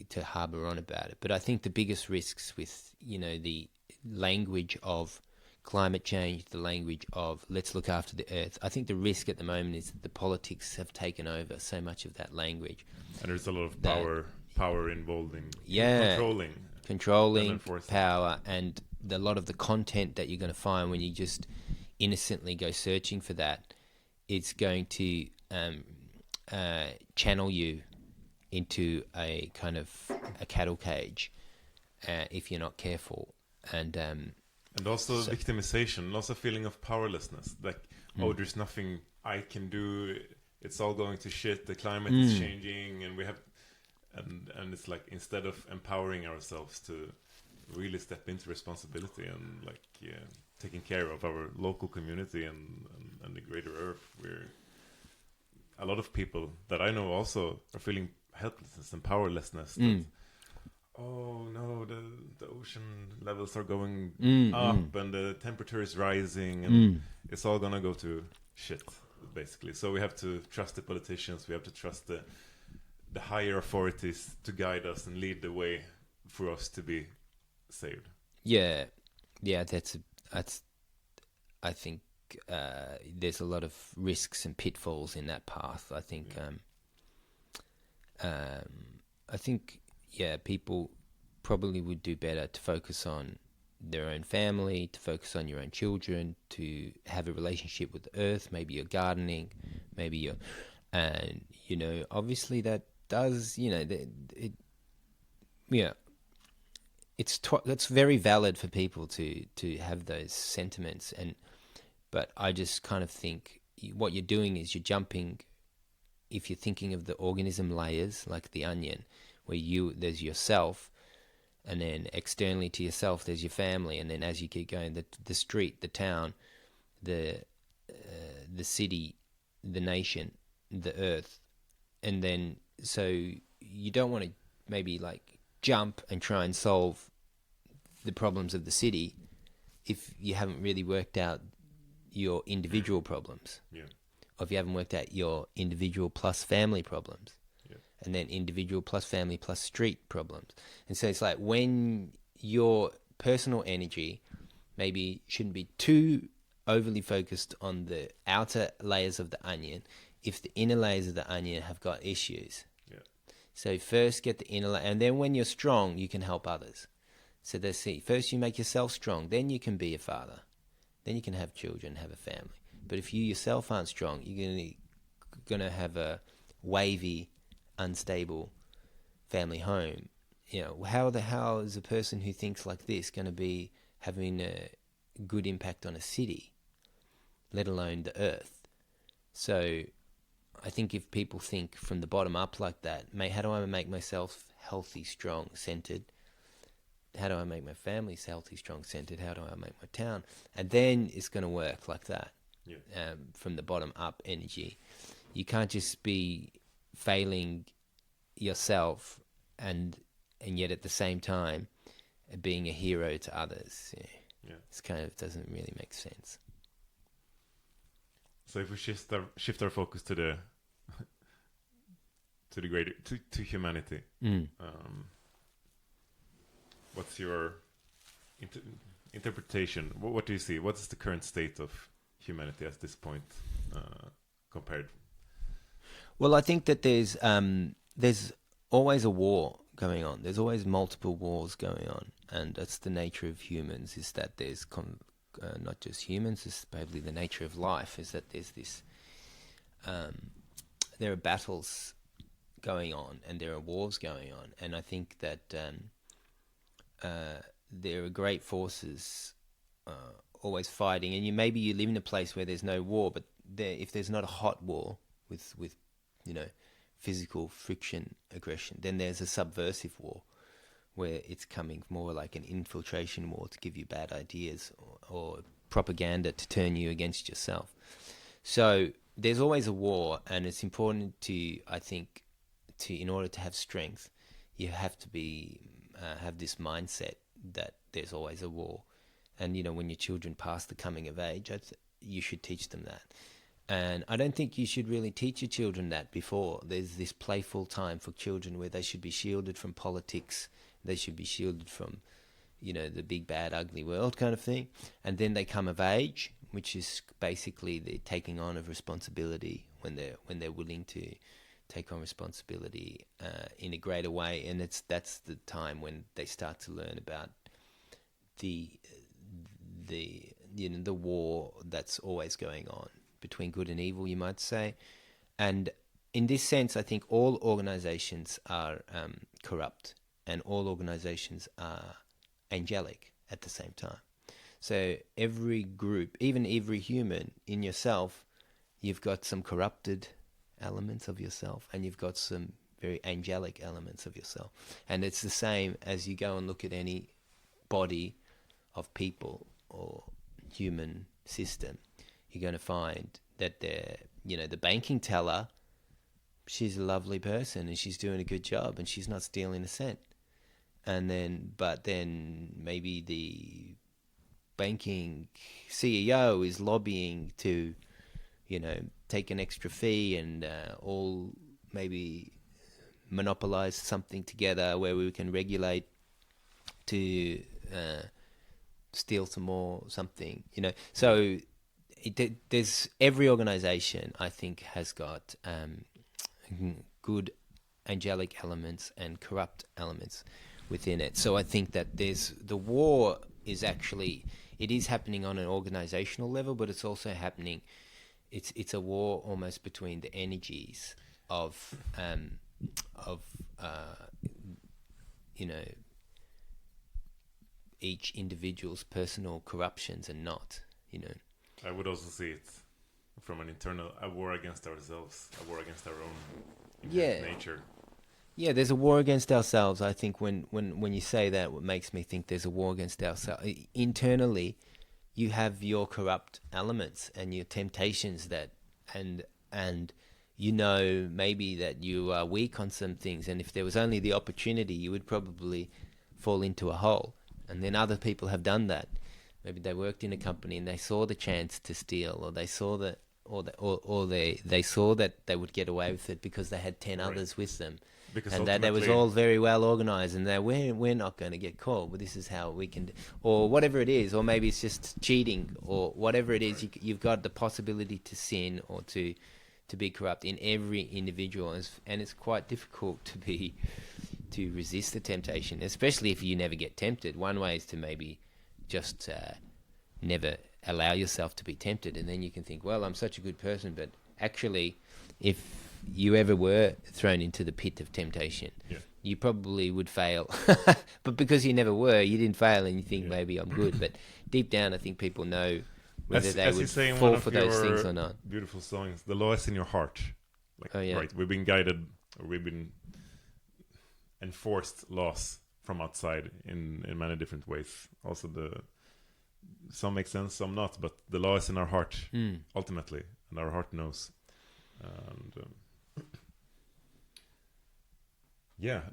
[SPEAKER 2] to harbour on about it. But I think the biggest risks with the language of climate change, the language of let's look after the earth, I think the risk at the moment is that the politics have taken over so much of that language,
[SPEAKER 1] and there's a lot of power involved in
[SPEAKER 2] controlling power, and a lot of the content that you're going to find when you just innocently go searching for that, it's going to channel you into a kind of a cattle cage if you're not careful. And
[SPEAKER 1] also victimization, also feeling of powerlessness, like there's nothing I can do, it's all going to shit, the climate is changing, and we have and it's like, instead of empowering ourselves to really step into responsibility and like taking care of our local community and the greater earth, where a lot of people that I know also are feeling helplessness and powerlessness. Oh no, the ocean levels are going up and the temperature is rising and it's all gonna go to shit, basically. So we have to trust the politicians, we have to trust the higher authorities to guide us and lead the way for us to be saved. Yeah,
[SPEAKER 2] that's I think there's a lot of risks and pitfalls in that path. I think people probably would do better to focus on their own family, to focus on your own children, to have a relationship with the earth. Maybe you're gardening, maybe you're, and obviously that does, it's very valid for people to have those sentiments, but I just kind of think what you're doing is you're jumping. If you're thinking of the organism layers, like the onion, where there's yourself, and then externally to yourself there's your family, and then as you keep going, the street, the town, the city, the nation, the earth, and then so you don't want to maybe like jump and try and solve the problems of the city if you haven't really worked out your individual problems, or if you haven't worked out your individual plus family problems. And then individual plus family plus street problems. And so it's like, when your personal energy maybe shouldn't be too overly focused on the outer layers of the onion if the inner layers of the onion have got issues. So first get the inner layer, and then when you're strong, you can help others. So they see, first you make yourself strong, then you can be a father. Then you can have children, have a family. But if you yourself aren't strong, you're going to have a wavy, unstable family home. How the hell is a person who thinks like this going to be having a good impact on a city, let alone the earth? So I think if people think from the bottom up like that, how do I make myself healthy, strong, centered? How do I make my family healthy, strong, centered? How do I make my town? And then it's going to work like that. From the bottom up energy. You can't just be failing yourself and yet at the same time being a hero to others. It's kind of doesn't really make sense.
[SPEAKER 1] So if we shift our focus to the greater to humanity, what's your interpretation? What do you see? What is the current state of humanity at this point compared?
[SPEAKER 2] Well, I think that there's always a war going on. There's always multiple wars going on, and that's the nature of humans. Is that there's not just humans. It's probably the nature of life. Is that there's this. There are battles going on, and there are wars going on, and I think that there are great forces always fighting. And maybe you live in a place where there's no war, but if there's not a hot war with physical friction, aggression, then there's a subversive war where it's coming more like an infiltration war to give you bad ideas or propaganda to turn you against yourself. So there's always a war, and it's important to, I think, in order to have strength, you have to have this mindset that there's always a war. And when your children pass the coming of age, you should teach them that. And I don't think you should really teach your children that before. There's this playful time for children where they should be shielded from politics. They should be shielded from, the big, bad, ugly world kind of thing. And then they come of age, which is basically the taking on of responsibility when they're willing to take on responsibility in a greater way. And that's the time when they start to learn about the war that's always going on between good and evil, you might say. And in this sense, I think all organizations are corrupt, and all organizations are angelic at the same time. So every group, even every human in yourself, you've got some corrupted elements of yourself, and you've got some very angelic elements of yourself. And it's the same as you go and look at any body of people or human system. You're going to find that the banking teller, she's a lovely person and she's doing a good job and she's not stealing a cent. But then maybe the banking CEO is lobbying to, take an extra fee and all maybe monopolize something together where we can regulate to steal some more something, So there's every organization, I think, has got good angelic elements and corrupt elements within it. So I think that the war is actually, it is happening on an organizational level, but it's also happening. It's a war almost between the energies of each individual's personal corruptions and not.
[SPEAKER 1] I would also see it from an internal, a war against ourselves, a war against our own nature.
[SPEAKER 2] Yeah, there's a war against ourselves. I think when you say that, what makes me think there's a war against ourselves. Internally, you have your corrupt elements and your temptations and maybe that you are weak on some things. And if there was only the opportunity, you would probably fall into a hole. And then other people have done that. Maybe they worked in a company and they saw the chance to steal, or they saw that, they saw that they would get away with it because they had 10 others with them. Because and that was all very well organized, and we're not going to get caught, but this is how we can, or whatever it is, or maybe it's just cheating, or whatever it is. You've got the possibility to sin or to be corrupt in every individual, and it's quite difficult to resist the temptation, especially if you never get tempted. One way is to maybe just never allow yourself to be tempted, and then you can think, well, I'm such a good person, but actually, if you ever were thrown into the pit of temptation, you probably would fail. But because you never were, you didn't fail, and you think maybe I'm good. But deep down, I think people know whether they would fall for those things or not.
[SPEAKER 1] Beautiful songs. The law is in your heart. Right. We've been guided, or we've been enforced laws from outside in many different ways. Also, some make sense, some not. But the law is in our heart ultimately, and our heart knows. And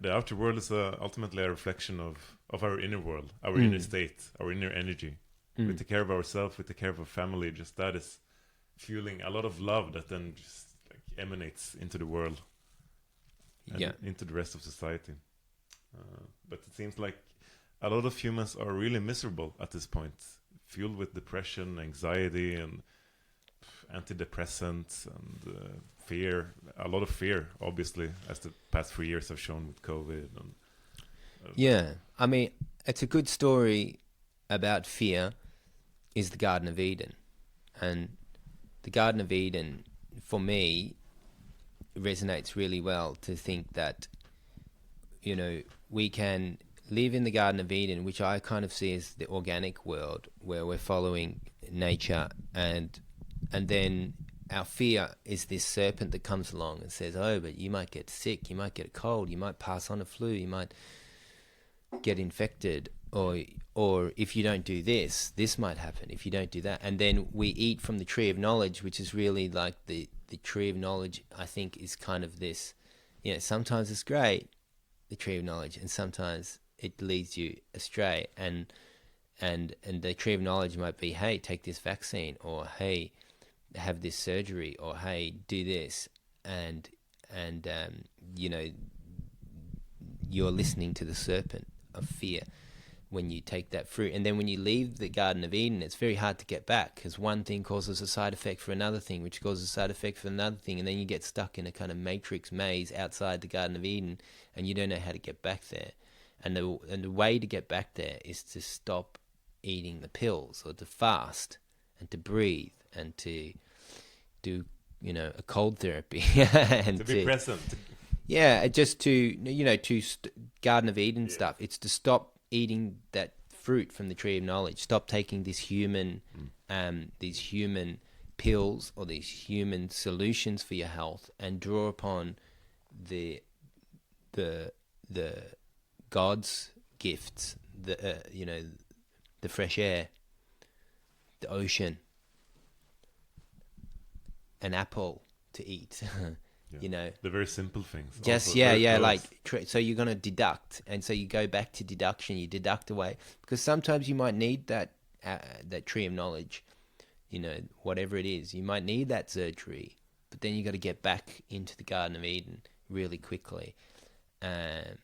[SPEAKER 1] the outer world is ultimately a reflection of our inner world, our inner state, our inner energy. We take care of ourselves, we take care of our family. Just that is fueling a lot of love that then just emanates into the world and into the rest of society. But it seems like a lot of humans are really miserable at this point, fueled with depression, anxiety, and antidepressants and fear. A lot of fear, obviously, as the past 3 years have shown with COVID. And
[SPEAKER 2] Yeah. I mean, it's a good story about fear is the Garden of Eden. And the Garden of Eden, for me, resonates really well to think that, you know, we can live in the Garden of Eden, which I kind of see as the organic world where we're following nature, and then our fear is this serpent that comes along and says, oh, but you might get sick, you might get a cold, you might pass on a flu, you might get infected, or if you don't do this, this might happen if you don't do that. And then we eat from the tree of knowledge, which is really like the tree of knowledge, I think, is kind of this, you know, sometimes it's great, the tree of knowledge, and sometimes it leads you astray. And the tree of knowledge might be, hey, take this vaccine, or hey, have this surgery, or hey, do this, and you know, you're listening to the serpent of fear when you take that fruit. And then when you leave the Garden of Eden, it's very hard to get back, because one thing causes a side effect for another thing, which causes a side effect for another thing, and then you get stuck in a kind of matrix maze outside the Garden of Eden, and you don't know how to get back there. And the way to get back there is to stop eating the pills, or to fast, and to breathe, and to do, you know, a cold therapy, and
[SPEAKER 1] to be present.
[SPEAKER 2] Yeah, just to, you know, Garden of Eden stuff. It's to stop eating that fruit from the tree of knowledge. Stop taking this these human pills or these human solutions for your health, and draw upon the God's gifts. You know, the fresh air, the ocean, an apple to eat.
[SPEAKER 1] Yeah.
[SPEAKER 2] You know,
[SPEAKER 1] the very simple things.
[SPEAKER 2] Just
[SPEAKER 1] also,
[SPEAKER 2] like so you're gonna deduct, and so you go back to deduction. You deduct away, because sometimes you might need that tree of knowledge. You know, whatever it is, you might need that surgery, but then you got to get back into the Garden of Eden really quickly, and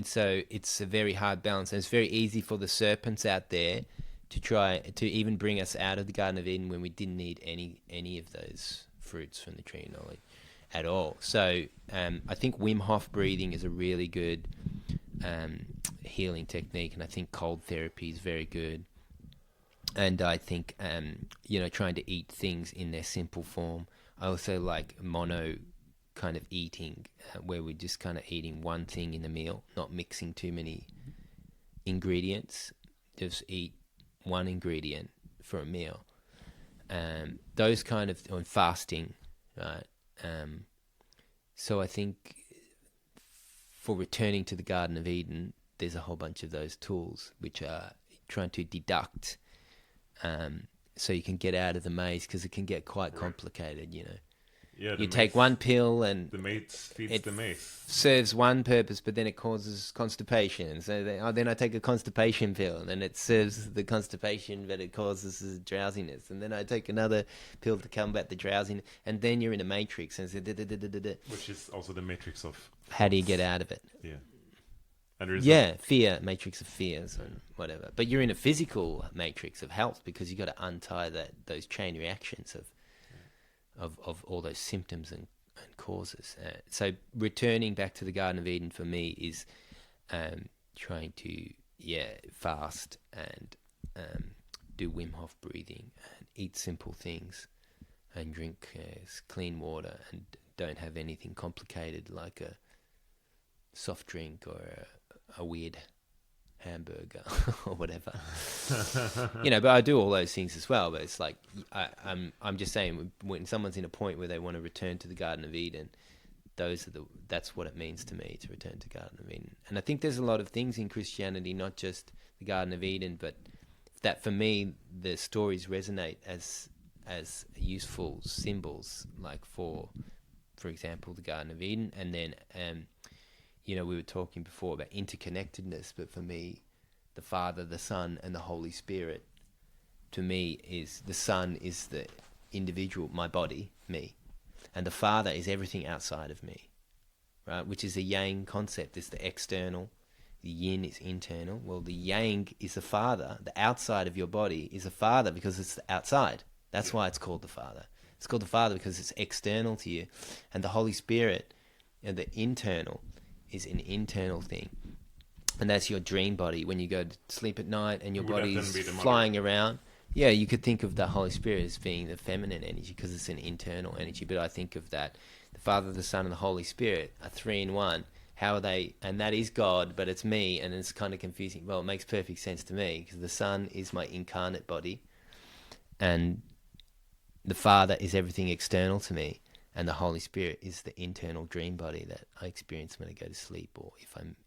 [SPEAKER 2] so it's a very hard balance. And it's very easy for the serpents out there to try to even bring us out of the Garden of Eden when we didn't need any of those fruits from the tree of knowledge at all. So I think Wim Hof breathing is a really good healing technique, and I think cold therapy is very good. And I think you know, trying to eat things in their simple form. I also like mono kind of eating, where we're just kind of eating one thing in a meal, not mixing too many ingredients. Just eat one ingredient for a meal. Those kind of, on fasting, right? So I think for returning to the Garden of Eden, there's a whole bunch of those tools which are trying to deduct, so you can get out of the maze, because it can get quite complicated, you know.
[SPEAKER 1] Yeah,
[SPEAKER 2] you take one pill and
[SPEAKER 1] the maze feeds the maze.
[SPEAKER 2] Serves one purpose, but then it causes constipation. So then I take a constipation pill, and then it serves the constipation, but it causes drowsiness. And then I take another pill to combat the drowsiness, and then you're in a matrix. And
[SPEAKER 1] which is also the matrix of...
[SPEAKER 2] How do you get out of it?
[SPEAKER 1] Yeah. And there's
[SPEAKER 2] fear, matrix of fears and whatever. But you're in a physical matrix of health, because you got to untie those chain reactions of all those symptoms and causes. So returning back to the Garden of Eden for me is trying to fast and do Wim Hof breathing and eat simple things and drink clean water, and don't have anything complicated like a soft drink or a weird hamburger or whatever. You know, but I do all those things as well. But it's like I'm just saying, when someone's in a point where they want to return to the Garden of Eden, that's what it means to me, to return to Garden of Eden. And I think there's a lot of things in Christianity, not just the Garden of Eden, but that for me the stories resonate as useful symbols, like for example the Garden of Eden. And then you know, we were talking before about interconnectedness, but for me, the Father, the Son, and the Holy Spirit, to me, is the Son is the individual, my body, me, and the Father is everything outside of me, right? Which is a yang concept. It's the external, the yin is internal. Well, the yang is the Father. The outside of your body is a Father because it's the outside. That's why it's called the Father. It's called the Father because it's external to you, and the Holy Spirit, and the internal, is an internal thing. and that's your dream body when you go to sleep at night and your
[SPEAKER 1] Would that
[SPEAKER 2] body's
[SPEAKER 1] then be the mother?
[SPEAKER 2] flying around. Yeah, you could think of the Holy Spirit as being the feminine energy because it's an internal energy. But I think of that, the Father, the Son, and the Holy Spirit are 3 in 1. How are they? And that is God, but it's me, and it's kind of confusing. Well, it makes perfect sense to me because the Son is my incarnate body, and the Father is everything external to me, and the Holy Spirit is the internal dream body that I experience when I go to sleep, or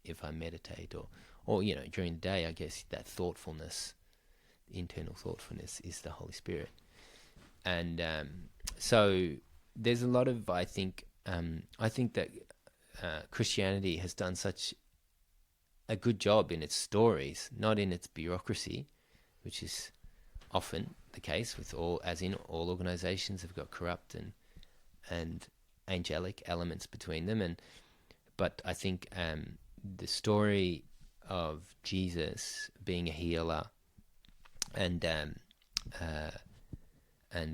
[SPEAKER 2] if I meditate, or you know, during the day. I guess that thoughtfulness, internal thoughtfulness, is the Holy Spirit. And so there's a lot of, I think that Christianity has done such a good job in its stories, not in its bureaucracy, which is often the case with all organizations have got corrupt and angelic elements between them. But I think the story of Jesus being a healer and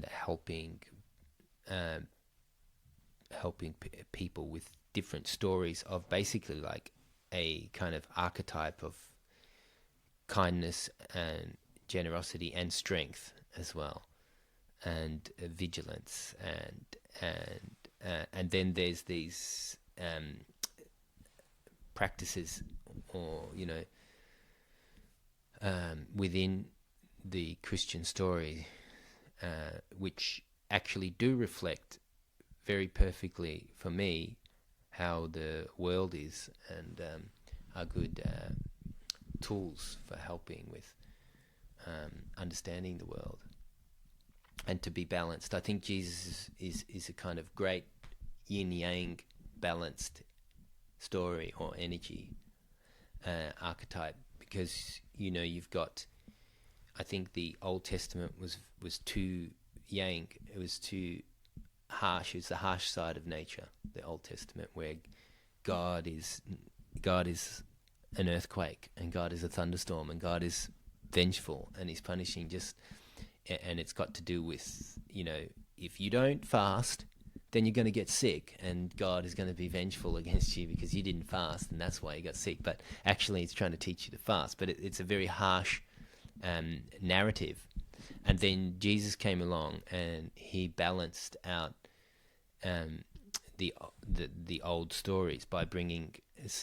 [SPEAKER 2] helping people with different stories of basically like a kind of archetype of kindness and generosity and strength as well, and vigilance, and then there's these practices, or you know, within the Christian story, which actually do reflect very perfectly for me how the world is, and are good tools for helping with understanding the world and to be balanced. I think Jesus is a kind of great yin-yang balanced story or energy archetype, because you know you've got, I think the Old Testament was too yang, it was too harsh. It's the harsh side of nature, the Old Testament, where God is an earthquake, and God is a thunderstorm, and God is vengeful, and he's punishing and it's got to do with, you know, if you don't fast, then you're going to get sick, and God is going to be vengeful against you because you didn't fast, and that's why you got sick. But actually it's trying to teach you to fast, but it's a very harsh narrative. And then Jesus came along and he balanced out the old stories by bringing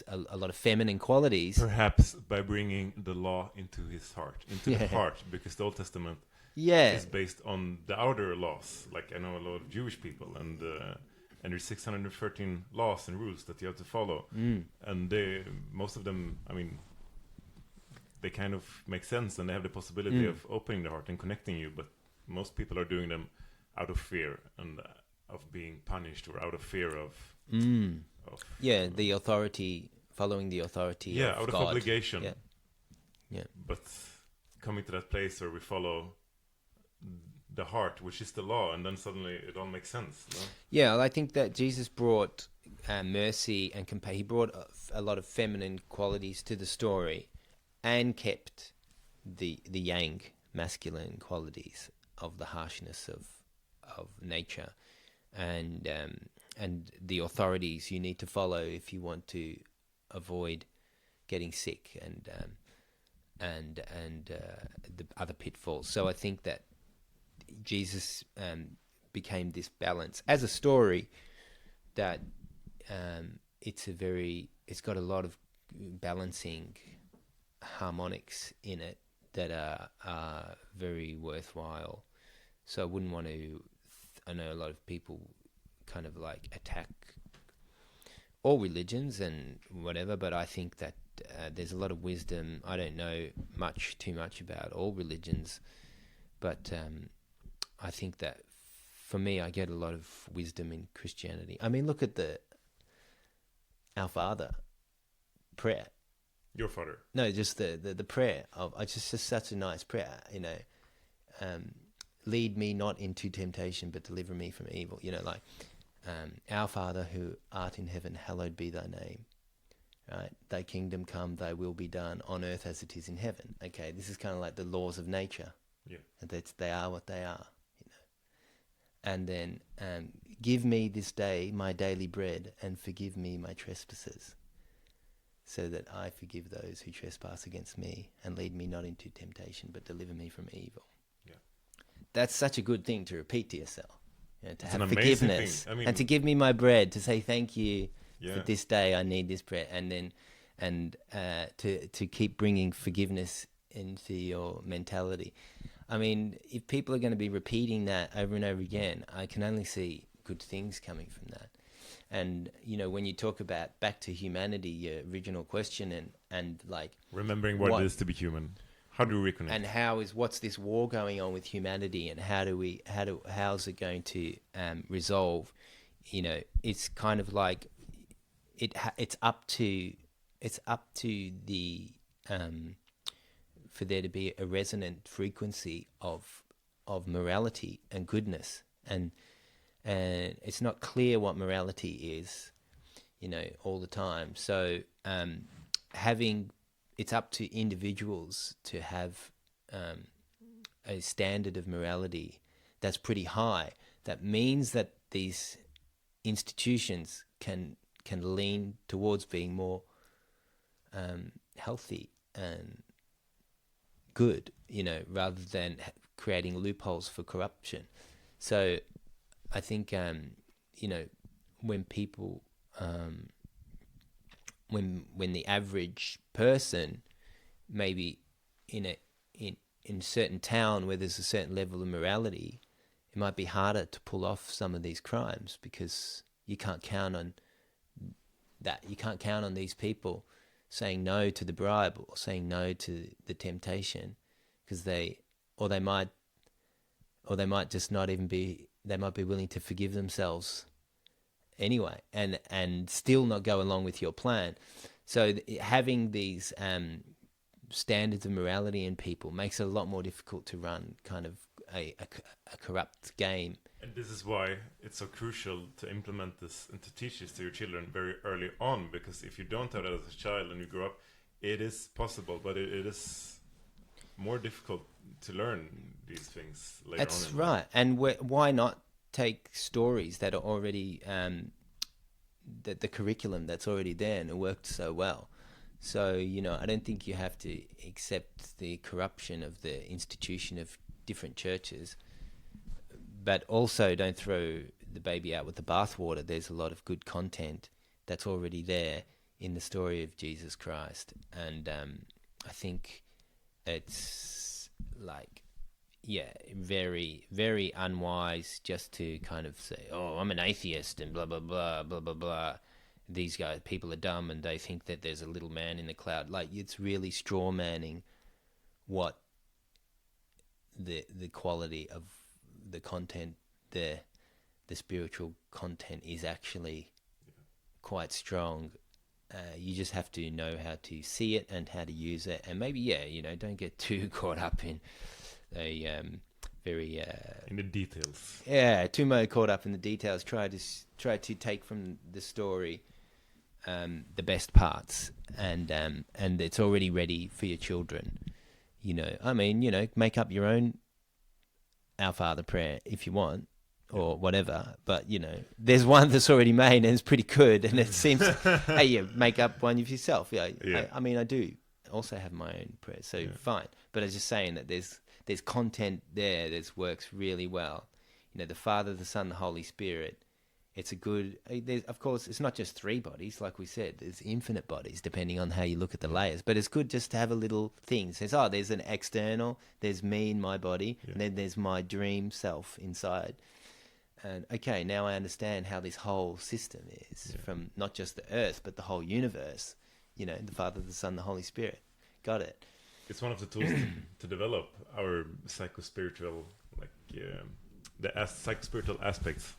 [SPEAKER 2] a lot of feminine qualities.
[SPEAKER 1] Perhaps by bringing the law into his heart, the heart, because the Old Testament is based on the outer laws. Like I know a lot of Jewish people, and there's 613 laws and rules that you have to follow, and most of them, I mean, they kind of make sense, and they have the possibility of opening the heart and connecting you. But most people are doing them out of fear and of being punished, or out of fear of
[SPEAKER 2] the authority, following the authority of
[SPEAKER 1] out of
[SPEAKER 2] God.
[SPEAKER 1] obligation.
[SPEAKER 2] Yeah.
[SPEAKER 1] But coming to that place where we follow the heart, which is the law, and then suddenly it all makes sense. No?
[SPEAKER 2] Yeah, well, I think that Jesus brought mercy and compassion. He brought a lot of feminine qualities to the story, and kept the yang, masculine qualities of the harshness of nature, and the authorities you need to follow if you want to avoid getting sick, and the other pitfalls. So I think that Jesus became this balance as a story that it's got a lot of balancing harmonics in it that are very worthwhile. So I wouldn't want to. I know a lot of people kind of like attack all religions and whatever, but I think that there's a lot of wisdom. I don't know too much about all religions, but I think that for me, I get a lot of wisdom in Christianity. I mean, look at Our Father prayer.
[SPEAKER 1] Your father?
[SPEAKER 2] No, just the prayer of. It's just such a nice prayer, you know. Lead me not into temptation, but deliver me from evil. You know, like Our Father who art in heaven, hallowed be thy name. Right? Thy kingdom come, thy will be done on earth as it is in heaven. Okay, this is kind of like the laws of nature.
[SPEAKER 1] Yeah.
[SPEAKER 2] And they are what they are. You know. And then give me this day my daily bread, and forgive me my trespasses. so that I forgive those who trespass against me, and lead me not into temptation, but deliver me from evil.
[SPEAKER 1] Yeah. That's
[SPEAKER 2] such a good thing to repeat to yourself. To
[SPEAKER 1] it's
[SPEAKER 2] have
[SPEAKER 1] an amazing
[SPEAKER 2] forgiveness,
[SPEAKER 1] thing. I mean,
[SPEAKER 2] and to give me my bread, to say thank you
[SPEAKER 1] yeah.
[SPEAKER 2] for this day. I need this bread, and to keep bringing forgiveness into your mentality. I mean, if people are going to be repeating that over and over again, I can only see good things coming from that. And when you talk about back to humanity, your original question, and like
[SPEAKER 1] remembering what it is to be human. How do we reconnect?
[SPEAKER 2] And what's this war going on with humanity, and how's it going to resolve? It's kind of like it's up to the for there to be a resonant frequency of morality and goodness, and it's not clear what morality is, all the time. So it's up to individuals to have a standard of morality that's pretty high. That means that these institutions can lean towards being more healthy and good, rather than creating loopholes for corruption. So I think when people when the average person, maybe in a certain town where there's a certain level of morality, it might be harder to pull off some of these crimes, because you can't count on that. You can't count on these people saying no to the bribe or saying no to the temptation, because they might just not even be. They might be willing to forgive themselves anyway, and still not go along with your plan. So having these standards of morality in people makes it a lot more difficult to run kind of a corrupt game.
[SPEAKER 1] And this is why it's so crucial to implement this and to teach this to your children very early on, because if you don't have that as a child and you grow up, it is possible, but it is more difficult to learn these things later on.
[SPEAKER 2] That's right. And why not take stories that are already the curriculum that's already there and it worked so well. So, I don't think you have to accept the corruption of the institution of different churches, but also don't throw the baby out with the bathwater. There's a lot of good content that's already there in the story of Jesus Christ. And I think it's very, very unwise just to kind of say, oh, I'm an atheist and blah, blah, blah, blah, blah, blah. These people are dumb and they think that there's a little man in the cloud. Like, it's really straw manning what the quality of the content, the spiritual content is actually quite strong. You just have to know how to see it and how to use it. And maybe, don't get too caught up in very
[SPEAKER 1] in the details.
[SPEAKER 2] Yeah, too much caught up in the details. Try to take from the story the best parts, and it's already ready for your children. Make up your own Our Father prayer if you want, or whatever. But there's one that's already made and it's pretty good, and it seems hey, you make up one of yourself. I do also have my own prayer, so fine. But I was just saying that there's content there that works really well. The Father, the Son, the Holy Spirit. It's a good. Of course, it's not just three bodies, like we said. There's infinite bodies, depending on how you look at the layers. But it's good just to have a little thing. It says, there's an external. There's me in my body, and then there's my dream self inside. And okay, now I understand how this whole system is, from not just the Earth, but the whole universe. The Father, the Son, the Holy Spirit. Got it.
[SPEAKER 1] It's one of the tools to develop our psychospiritual, the psychospiritual aspects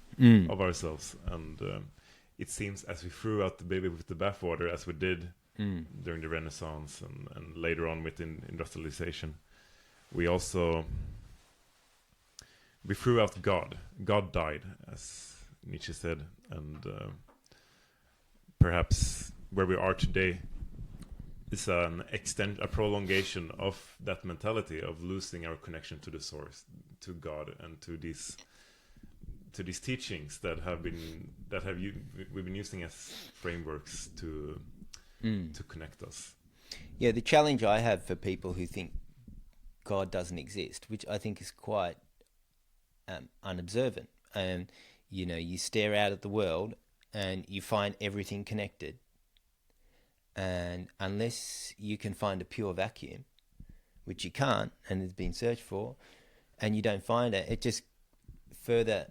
[SPEAKER 1] of ourselves. And it seems as we threw out the baby with the bathwater, as we did during the Renaissance and later on within industrialization, we threw out God. God died, as Nietzsche said, and perhaps where we are today is a prolongation of that mentality of losing our connection to the source, to God, and to these teachings that we've been using as frameworks to to connect us.
[SPEAKER 2] Yeah, the challenge I have for people who think God doesn't exist, which I think is quite unobservant. You stare out at the world and you find everything connected. And unless you can find a pure vacuum, which you can't, and has been searched for, and you don't find it, it just further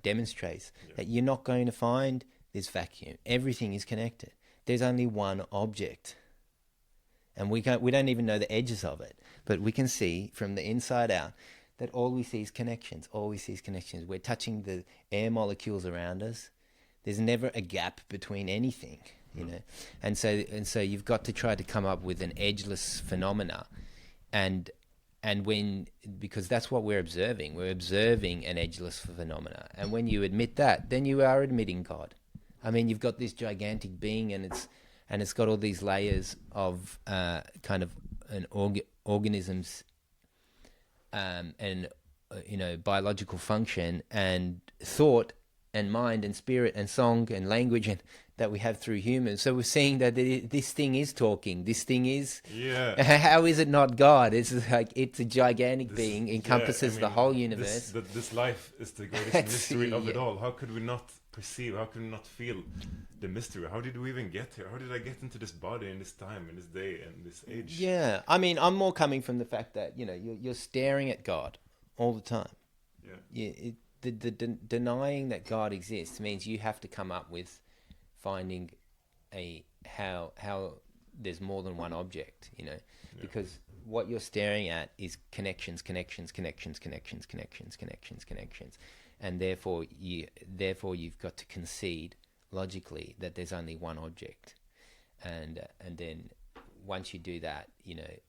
[SPEAKER 2] demonstrates that you're not going to find this vacuum. Everything is connected. There's only one object. And we don't even know the edges of it, but we can see from the inside out that all we see is connections. All we see is connections. We're touching the air molecules around us. There's never a gap between anything, and so you've got to try to come up with an edgeless phenomena, and because that's what we're observing. We're observing an edgeless phenomena, and when you admit that, then you are admitting God. I mean, you've got this gigantic being, and it's got all these layers of kind of organisms and biological function and thought and mind and spirit and song and language and that we have through humans. So we're seeing that this thing is talking. This thing is...
[SPEAKER 1] Yeah.
[SPEAKER 2] How is it not God? It's like it's a gigantic being, encompasses the whole universe.
[SPEAKER 1] This life is the greatest mystery of it all. How could we not perceive? How could we not feel the mystery? How did we even get here? How did I get into this body in this time, in this day, and this age?
[SPEAKER 2] Yeah. I mean, I'm more coming from the fact that, you're staring at God all the time. Yeah. The denying that God exists means you have to come up with finding how there's more than one object, because what you're staring at is connections, and therefore you've got to concede logically that there's only one object, and then once you do that,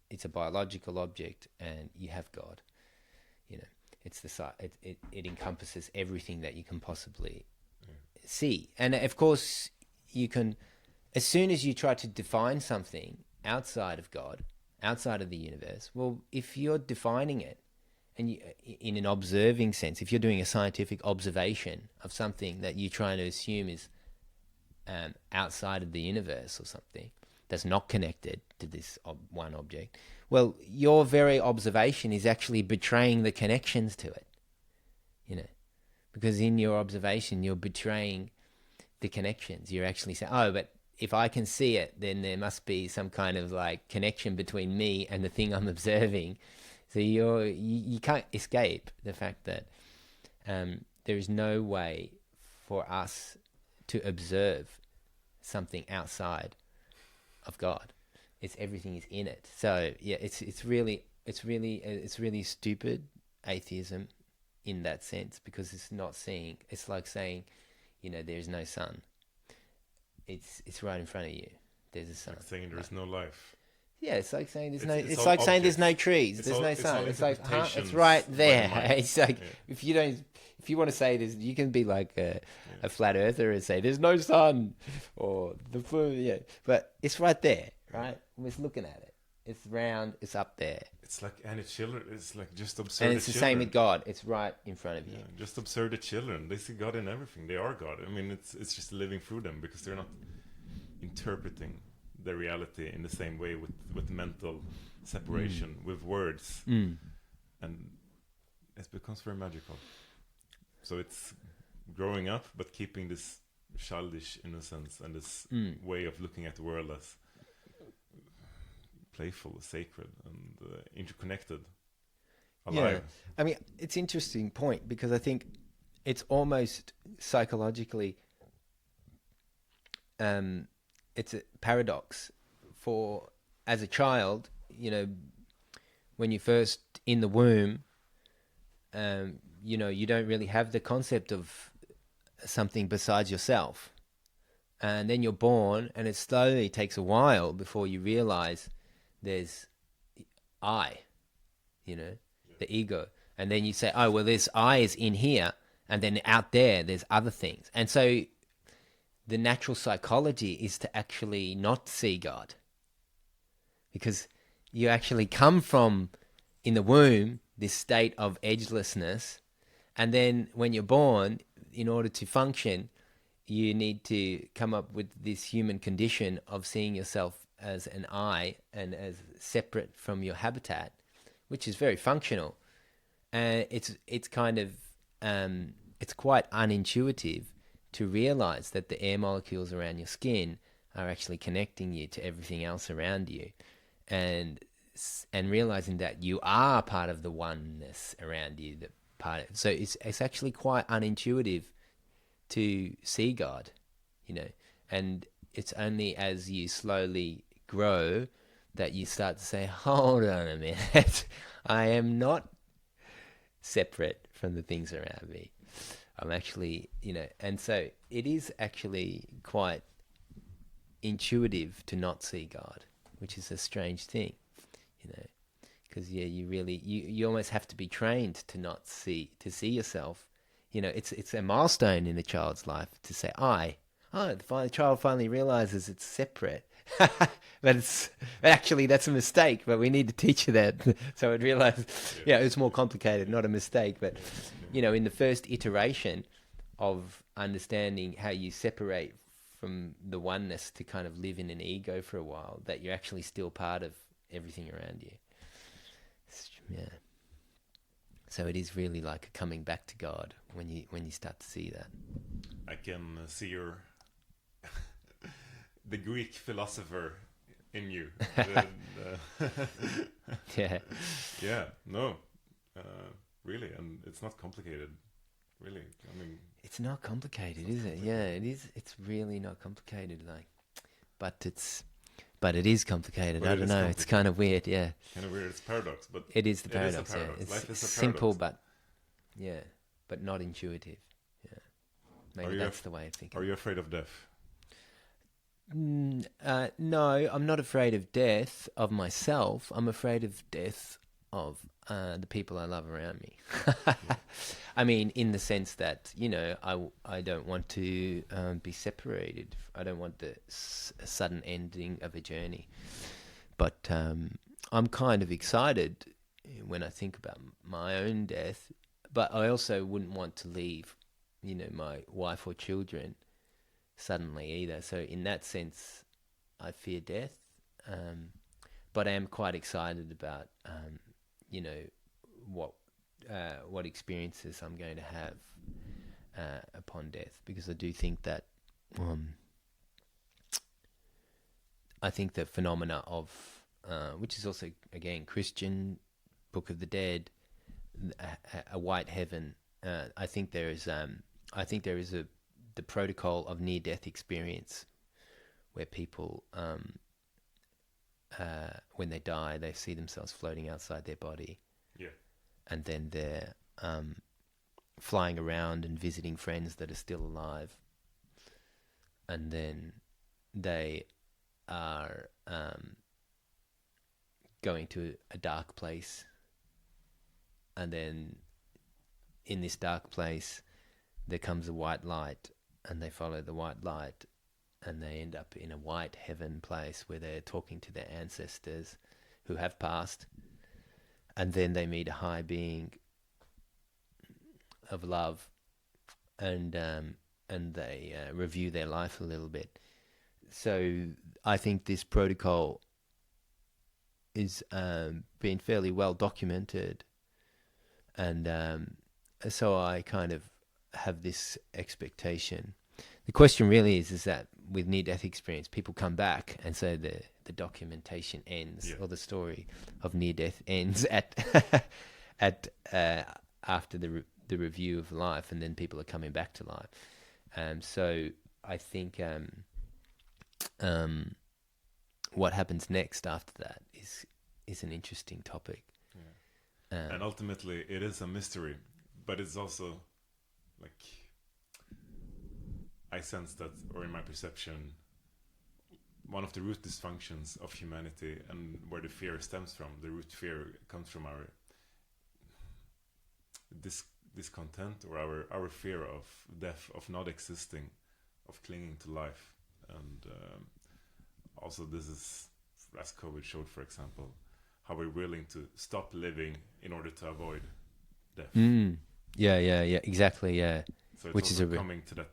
[SPEAKER 2] it's a biological object, and you have God. It's it encompasses everything that you can possibly see. And of course, you can, as soon as you try to define something outside of God, outside of the universe, well, if you're defining it, and in an observing sense, if you're doing a scientific observation of something that you're trying to assume is outside of the universe or something that's not connected to this one object, well, your very observation is actually betraying the connections to it, because in your observation, you're betraying the connections. You're actually saying, oh, but if I can see it, then there must be some kind of like connection between me and the thing I'm observing. So you can't escape the fact that there is no way for us to observe something outside of God. Everything is in it. So yeah, it's really stupid atheism in that sense, because it's not seeing. It's like saying, there's no sun. It's right in front of you. There's a sun.
[SPEAKER 1] Like saying there's no life.
[SPEAKER 2] Yeah, it's like saying there's no. It's like saying there's no trees. There's no sun. It's like, it's right there. It's like if you want to say this, you can be like a flat earther and say there's no sun or the moon. Yeah, but it's right there, right? We're just looking at it. It's round. It's up there.
[SPEAKER 1] It's like any children. It's like just observe.
[SPEAKER 2] And it's the same with God. It's right in front of you.
[SPEAKER 1] Just observe the children. They see God in everything. They are God. I mean, it's just living through them, because they're not interpreting the reality in the same way with mental separation, with words, and it becomes very magical. So it's growing up, but keeping this childish innocence and this way of looking at the world as playful, sacred, and interconnected, alive.
[SPEAKER 2] Yeah. I mean, it's an interesting point, because I think it's almost psychologically it's a paradox. For as a child, when you're first in the womb, you don't really have the concept of something besides yourself, and then you're born, and it slowly takes a while before you realize there's I, the ego, and then you say, oh well, this I is in here, and then out there there's other things, and so the natural psychology is to actually not see God, because you actually come from, in the womb, this state of edgelessness, and then when you're born, in order to function, you need to come up with this human condition of seeing yourself as an I and as separate from your habitat, which is very functional. And it's kind of it's quite unintuitive to realize that the air molecules around your skin are actually connecting you to everything else around you, and realizing that you are part of the oneness around you. So it's actually quite unintuitive to see God, and it's only as you slowly grow that you start to say, hold on a minute, I am not separate from the things around me. I'm actually, and so it is actually quite intuitive to not see God, which is a strange thing, because you almost have to be trained to see yourself. It's a milestone in a child's life to say the child finally realizes it's separate. But that's a mistake, but we need to teach you that. So I'd realize it's more complicated, not a mistake, but in the first iteration of understanding how you separate from the oneness to kind of live in an ego for a while, that you're actually still part of everything around you. Yeah. So it is really like a coming back to God when you start to see that.
[SPEAKER 1] I can see the Greek philosopher in you. Yeah. No. Really, and it's not complicated. Really, I mean.
[SPEAKER 2] It's not complicated, is it? Yeah, it is. It's really not complicated. But it is complicated. I don't know. It's kind of weird. Yeah.
[SPEAKER 1] Kind of weird. It's paradox, but
[SPEAKER 2] it is the paradox.
[SPEAKER 1] Yeah.
[SPEAKER 2] It's
[SPEAKER 1] Life is a
[SPEAKER 2] simple,
[SPEAKER 1] paradox.
[SPEAKER 2] but not intuitive. Yeah. Maybe that's the way of thinking.
[SPEAKER 1] Are you afraid of death?
[SPEAKER 2] No, I'm not afraid of death of myself. I'm afraid of death of the people I love around me. I mean, in the sense that, I don't want to be separated. I don't want the sudden ending of a journey. But I'm kind of excited when I think about my own death. But I also wouldn't want to leave, my wife or children suddenly either. So in that sense, I fear death. But I am quite excited about, what experiences I'm going to have upon death, because I do think that I think the phenomena of which is also again Christian Book of the Dead, a white heaven. I think there is the protocol of near-death experience, where people when they die, they see themselves floating outside their body.
[SPEAKER 1] Yeah.
[SPEAKER 2] And then they're flying around and visiting friends that are still alive. And then they are going to a dark place. And then in this dark place, there comes a white light, and they follow the white light, and they end up in a white heaven place where they're talking to their ancestors who have passed. And then they meet a high being of love, and they review their life a little bit. So I think this protocol is being fairly well documented, and so I kind of have this expectation. The question really is that with near-death experience, people come back and say the documentation ends, or the story of near-death ends at after the review of life, and then people are coming back to life. So I think what happens next after that is an interesting topic. Yeah.
[SPEAKER 1] And ultimately, it is a mystery, but it's also like, I sense that, or in my perception, one of the root dysfunctions of humanity, and where the fear stems from, the root fear comes from our discontent, or our fear of death, of not existing, of clinging to life. And also this is, as COVID showed, for example, how we're willing to stop living in order to avoid death.
[SPEAKER 2] Yeah, exactly, yeah.
[SPEAKER 1] So it's
[SPEAKER 2] which is
[SPEAKER 1] coming to that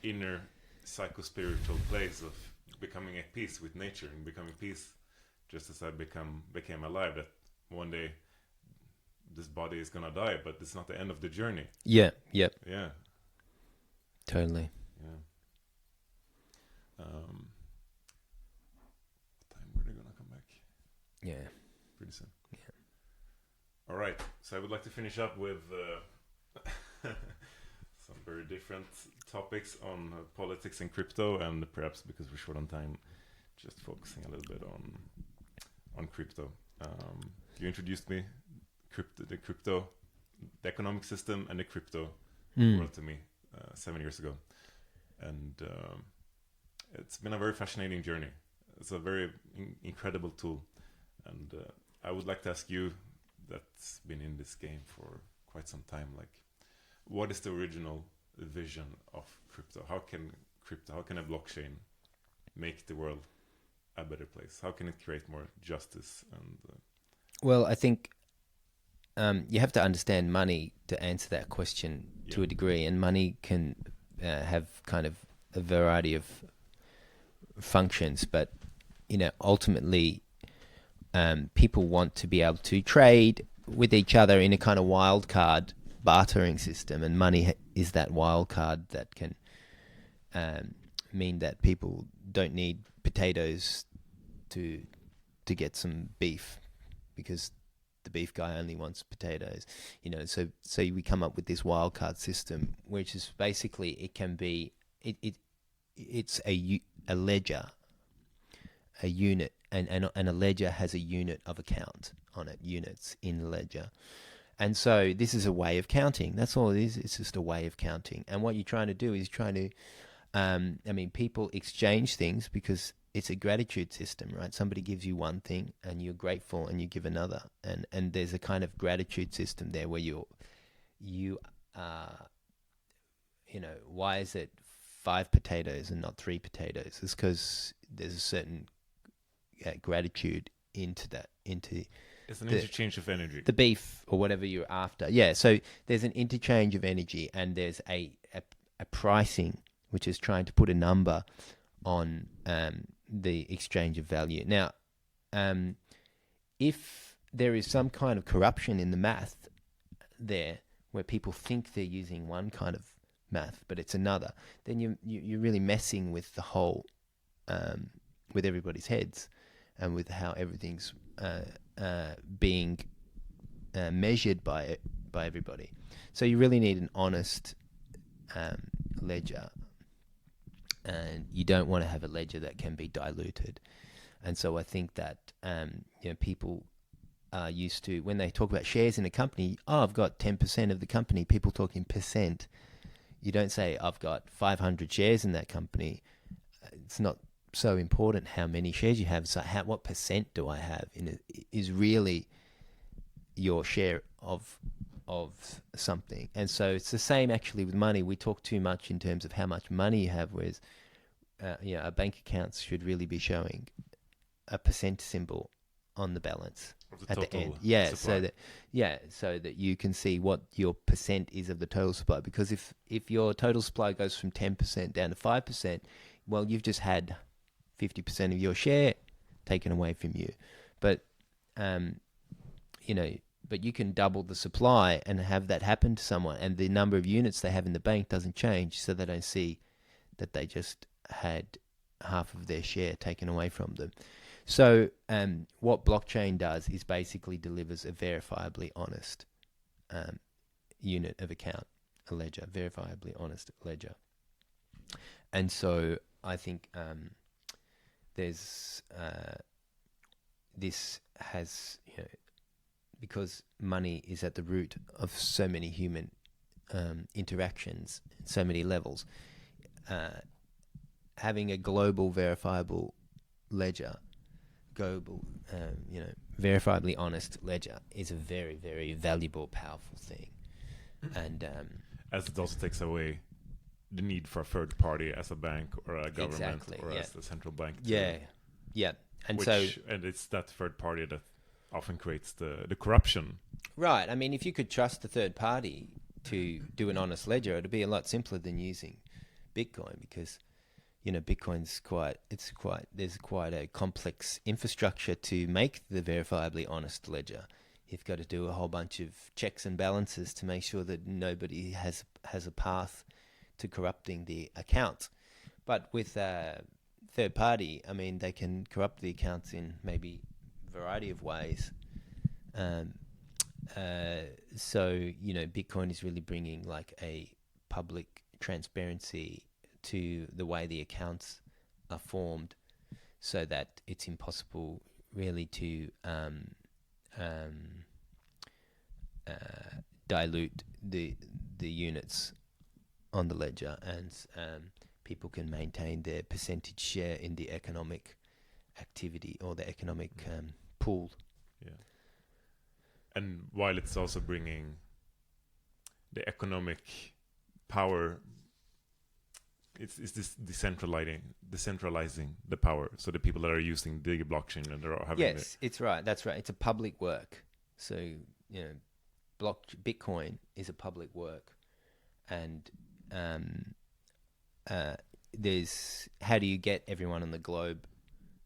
[SPEAKER 1] inner psycho-spiritual place of becoming at peace with nature and becoming peace, just as I became alive. That one day this body is gonna die, but it's not the end of the journey.
[SPEAKER 2] Yeah. Yep.
[SPEAKER 1] Yeah.
[SPEAKER 2] Totally.
[SPEAKER 1] Yeah. What time were they gonna come back?
[SPEAKER 2] Yeah.
[SPEAKER 1] Pretty soon. Yeah. All right. So I would like to finish up with some very different topics on politics and crypto, and perhaps because we're short on time, just focusing a little bit on crypto. You introduced me the economic system and the crypto world to me 7 years ago, and it's been a very fascinating journey. It's a very incredible tool, and I would like to ask you, that's been in this game for quite some time, like, what is the original vision of crypto? How can a blockchain make the world a better place? How can it create more justice? And
[SPEAKER 2] well, I think you have to understand money to answer that question to a degree, and money can have kind of a variety of functions, but ultimately people want to be able to trade with each other in a kind of wild card bartering system, and money is that wild card that can mean that people don't need potatoes to get some beef because the beef guy only wants potatoes, so we come up with this wild card system, which is basically, it can be it's a ledger, a unit, and a ledger has a unit of account on it, units in the ledger. And so this is a way of counting. That's all it is. It's just a way of counting. And what you're trying to do is people exchange things because it's a gratitude system, right? Somebody gives you one thing and you're grateful and you give another. And there's a kind of gratitude system there where why is it 5 potatoes and not 3 potatoes? It's because there's a certain gratitude into
[SPEAKER 1] it's an interchange of energy.
[SPEAKER 2] The beef or whatever you're after. Yeah, so there's an interchange of energy, and there's a pricing, which is trying to put a number on the exchange of value. Now, if there is some kind of corruption in the math there, where people think they're using one kind of math, but it's another, then you're really messing with the whole, with everybody's heads, and with how everything's being measured by everybody. So you really need an honest ledger, and you don't want to have a ledger that can be diluted. And so I think that people are used to, when they talk about shares in a company, I've got 10% of the company. People talk in percent. You don't say I've got 500 shares in that company. It's not so important how many shares you have. So what percent do I have in it is really your share of something. And so it's the same actually with money. We talk too much in terms of how much money you have, whereas our bank accounts should really be showing a percent symbol on the balance at the end. Supply. So that you can see what your percent is of the total supply. Because if your total supply goes from 10% down to 5%, well, you've just had 50% of your share taken away from you. But but you can double the supply and have that happen to someone, and the number of units they have in the bank doesn't change, so they don't see that they just had half of their share taken away from them. So what blockchain does is basically delivers a verifiably honest unit of account, a ledger, verifiably honest ledger. And so I think there's this has, because money is at the root of so many human interactions, so many levels, having a global verifiable ledger, verifiably honest ledger is a very, very valuable, powerful thing. And
[SPEAKER 1] as it also takes away the need for a third party as a bank or a government as the central bank. And and it's that third party that often creates the corruption.
[SPEAKER 2] Right. I mean, if you could trust the third party to do an honest ledger, it'd be a lot simpler than using Bitcoin, because Bitcoin's there's quite a complex infrastructure to make the verifiably honest ledger. You've got to do a whole bunch of checks and balances to make sure that nobody has a path to corrupting the account. But with third party, I mean, they can corrupt the accounts in maybe a variety of ways. So Bitcoin is really bringing like a public transparency to the way the accounts are formed, so that it's impossible really to dilute the units on the ledger, and people can maintain their percentage share in the economic activity or the economic pool.
[SPEAKER 1] Yeah. And while it's also bringing the economic power, it's this decentralizing the power. So the people that are using the blockchain and they're having
[SPEAKER 2] it's right. That's right. It's a public work. So Bitcoin is a public work, and there's how do you get everyone on the globe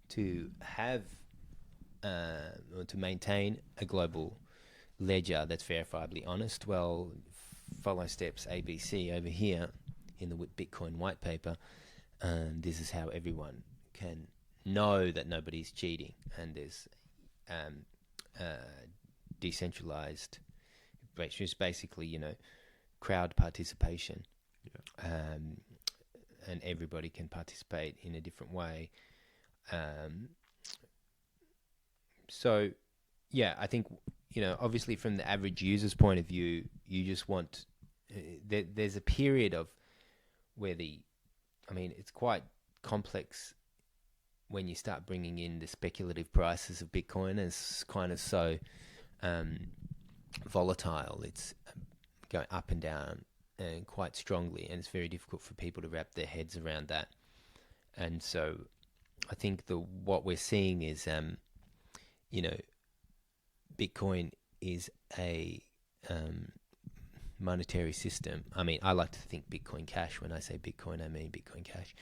[SPEAKER 2] to have or to maintain a global ledger that's verifiably honest? Well, follow steps ABC over here in the Bitcoin white paper, and this is how everyone can know that nobody's cheating, and there's decentralized, which is basically crowd participation. And everybody can participate in a different way. So, yeah, I think, obviously from the average user's point of view, you just want, there's a period of where it's quite complex when you start bringing in the speculative prices of Bitcoin. It's kind of so volatile. It's going up and down and quite strongly, and it's very difficult for people to wrap their heads around that. And so I think what we're seeing is, Bitcoin is a monetary system. I mean, I like to think Bitcoin Cash. When I say Bitcoin, I mean Bitcoin Cash.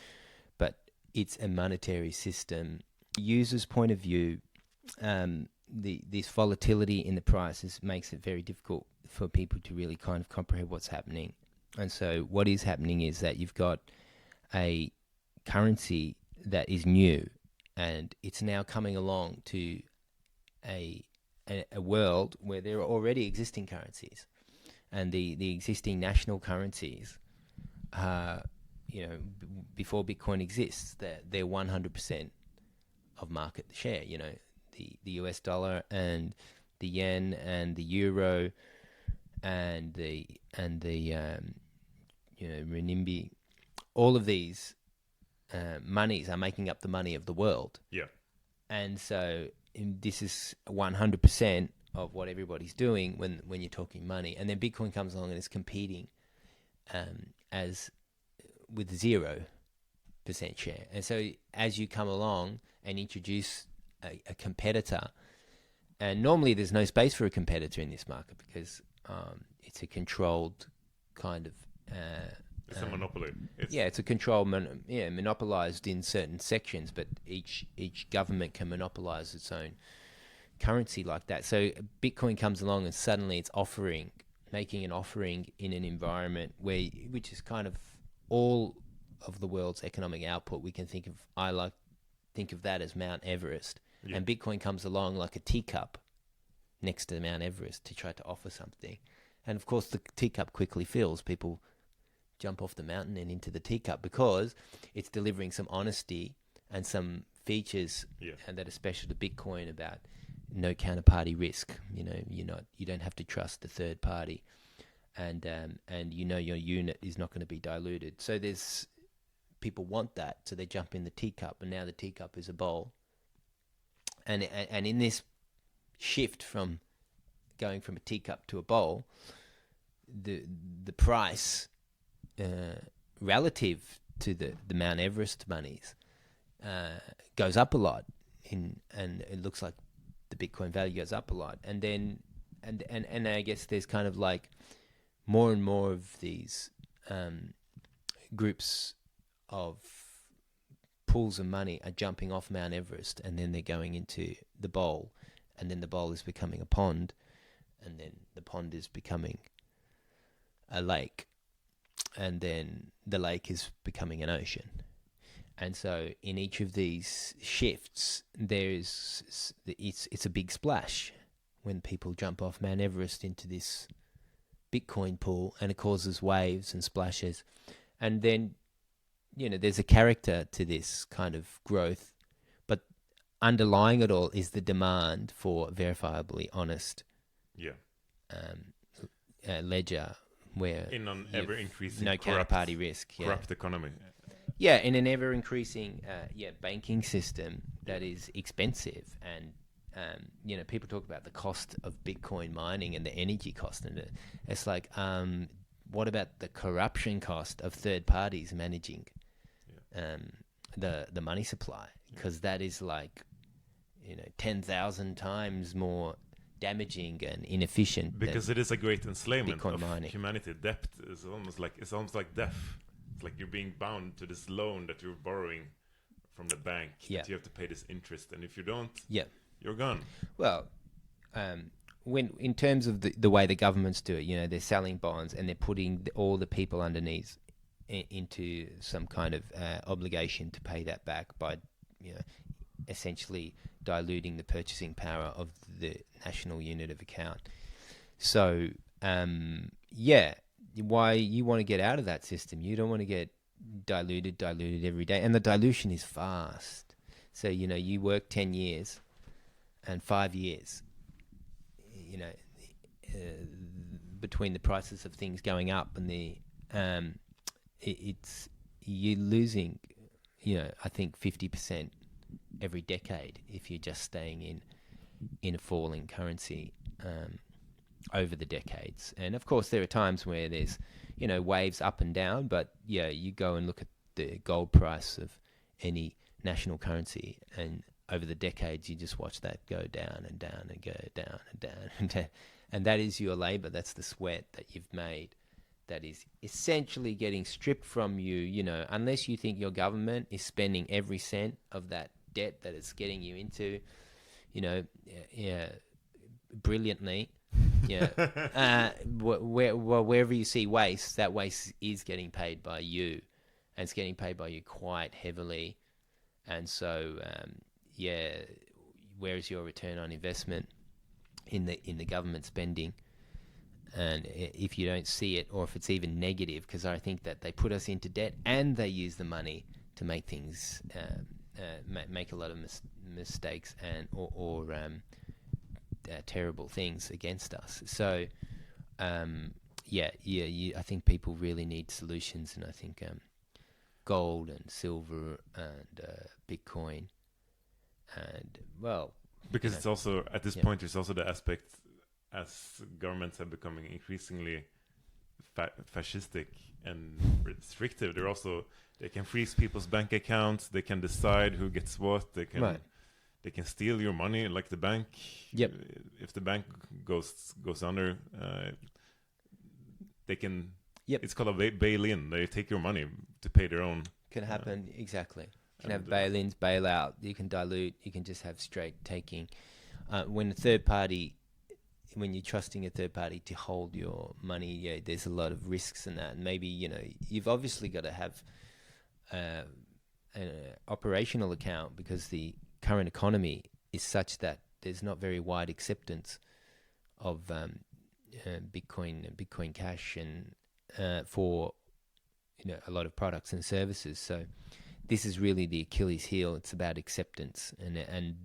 [SPEAKER 2] But it's a monetary system. User's point of view, this volatility in the prices makes it very difficult for people to really kind of comprehend what's happening. And so what is happening is that you've got a currency that is new, and it's now coming along to a world where there are already existing currencies, and the existing national currencies, before Bitcoin exists, they're 100% of market share. The US dollar and the yen and the euro and the renminbi, all of these monies are making up the money of the world.
[SPEAKER 1] Yeah.
[SPEAKER 2] And so this is 100% of what everybody's doing when you're talking money. And then Bitcoin comes along and is competing as with 0% share. And so as you come along and introduce a competitor, and normally there's no space for a competitor in this market because it's a controlled kind of...
[SPEAKER 1] it's a monopoly.
[SPEAKER 2] It's a controlled, monopolized in certain sections, but each government can monopolize its own currency like that. So Bitcoin comes along and suddenly it's making an offering in an environment which is kind of all of the world's economic output. We can think of that as Mount Everest. Yeah. And Bitcoin comes along like a teacup next to Mount Everest to try to offer something. And of course the teacup quickly fills. People jump off the mountain and into the teacup because it's delivering some honesty and some features and that are special to Bitcoin about no counterparty risk. You don't have to trust the third party, and your unit is not going to be diluted. So there's people want that, so they jump in the teacup, and now the teacup is a bowl. And in this shift from going from a teacup to a bowl, the price relative to the Mount Everest monies goes up a lot, and it looks like the Bitcoin value goes up a lot, and then I guess there's kind of like more and more of these groups of pools of money are jumping off Mount Everest, and then they're going into the bowl, and then the bowl is becoming a pond, and then the pond is becoming a lake, and then the lake is becoming an ocean. And so in each of these shifts, it's a big splash when people jump off Mount Everest into this Bitcoin pool, and it causes waves and splashes. And then, there's a character to this kind of growth, but underlying it all is the demand for verifiably honest ledger, where
[SPEAKER 1] in an ever-increasing
[SPEAKER 2] no counterparty risk,
[SPEAKER 1] corrupt economy.
[SPEAKER 2] Yeah, in an ever-increasing banking system that is expensive. And people talk about the cost of Bitcoin mining and the energy cost, and it's like, what about the corruption cost of third parties managing the money supply? Because that is like 10,000 times more damaging and inefficient.
[SPEAKER 1] Because it is a great enslavement
[SPEAKER 2] Bitcoin
[SPEAKER 1] of
[SPEAKER 2] mining.
[SPEAKER 1] humanity. Debt is almost like death. It's like you're being bound to this loan that you're borrowing from the bank. That you have to pay this interest, and if you don't, you're gone.
[SPEAKER 2] Well, when in terms of the way the governments do it, they're selling bonds and they're putting all the people underneath into some kind of obligation to pay that back by, essentially diluting the purchasing power of the national unit of account. So, why you want to get out of that system? You don't want to get diluted every day, and the dilution is fast. So you work 10 years, and 5 years, between the prices of things going up and the you're losing, I think 50% every decade if you're just staying in a falling currency over the decades. And of course there are times where there's waves up and down, but you go and look at the gold price of any national currency, and over the decades you just watch that go down and down and go down and down and down. And that is your labor, that's the sweat that you've made, that is essentially getting stripped from you, unless you think your government is spending every cent of that debt that it's getting you into, brilliantly. Wherever you see waste, that waste is getting paid by you, and it's getting paid by you quite heavily. And so, where is your return on investment in the government spending? And if you don't see it, or if it's even negative, because I think that they put us into debt and they use the money to make things, make a lot of mistakes or terrible things against us. So, I think people really need solutions, and I think gold and silver and Bitcoin, and
[SPEAKER 1] because it's also at this point there's also the aspect, as governments are becoming increasingly fascistic and restrictive, they can freeze people's bank accounts, they can decide who gets what, they can steal your money, like the bank. If the bank goes under, they can. It's called a bail-in. They take your money to pay their own.
[SPEAKER 2] Can happen, exactly. You can have bail-ins, bail-out. You can dilute. You can just have straight taking. When you're trusting a third party to hold your money, there's a lot of risks in that. And maybe, you've obviously got to have an operational account, because the current economy is such that there's not very wide acceptance of Bitcoin Cash and for a lot of products and services. So this is really the Achilles heel. It's about acceptance, and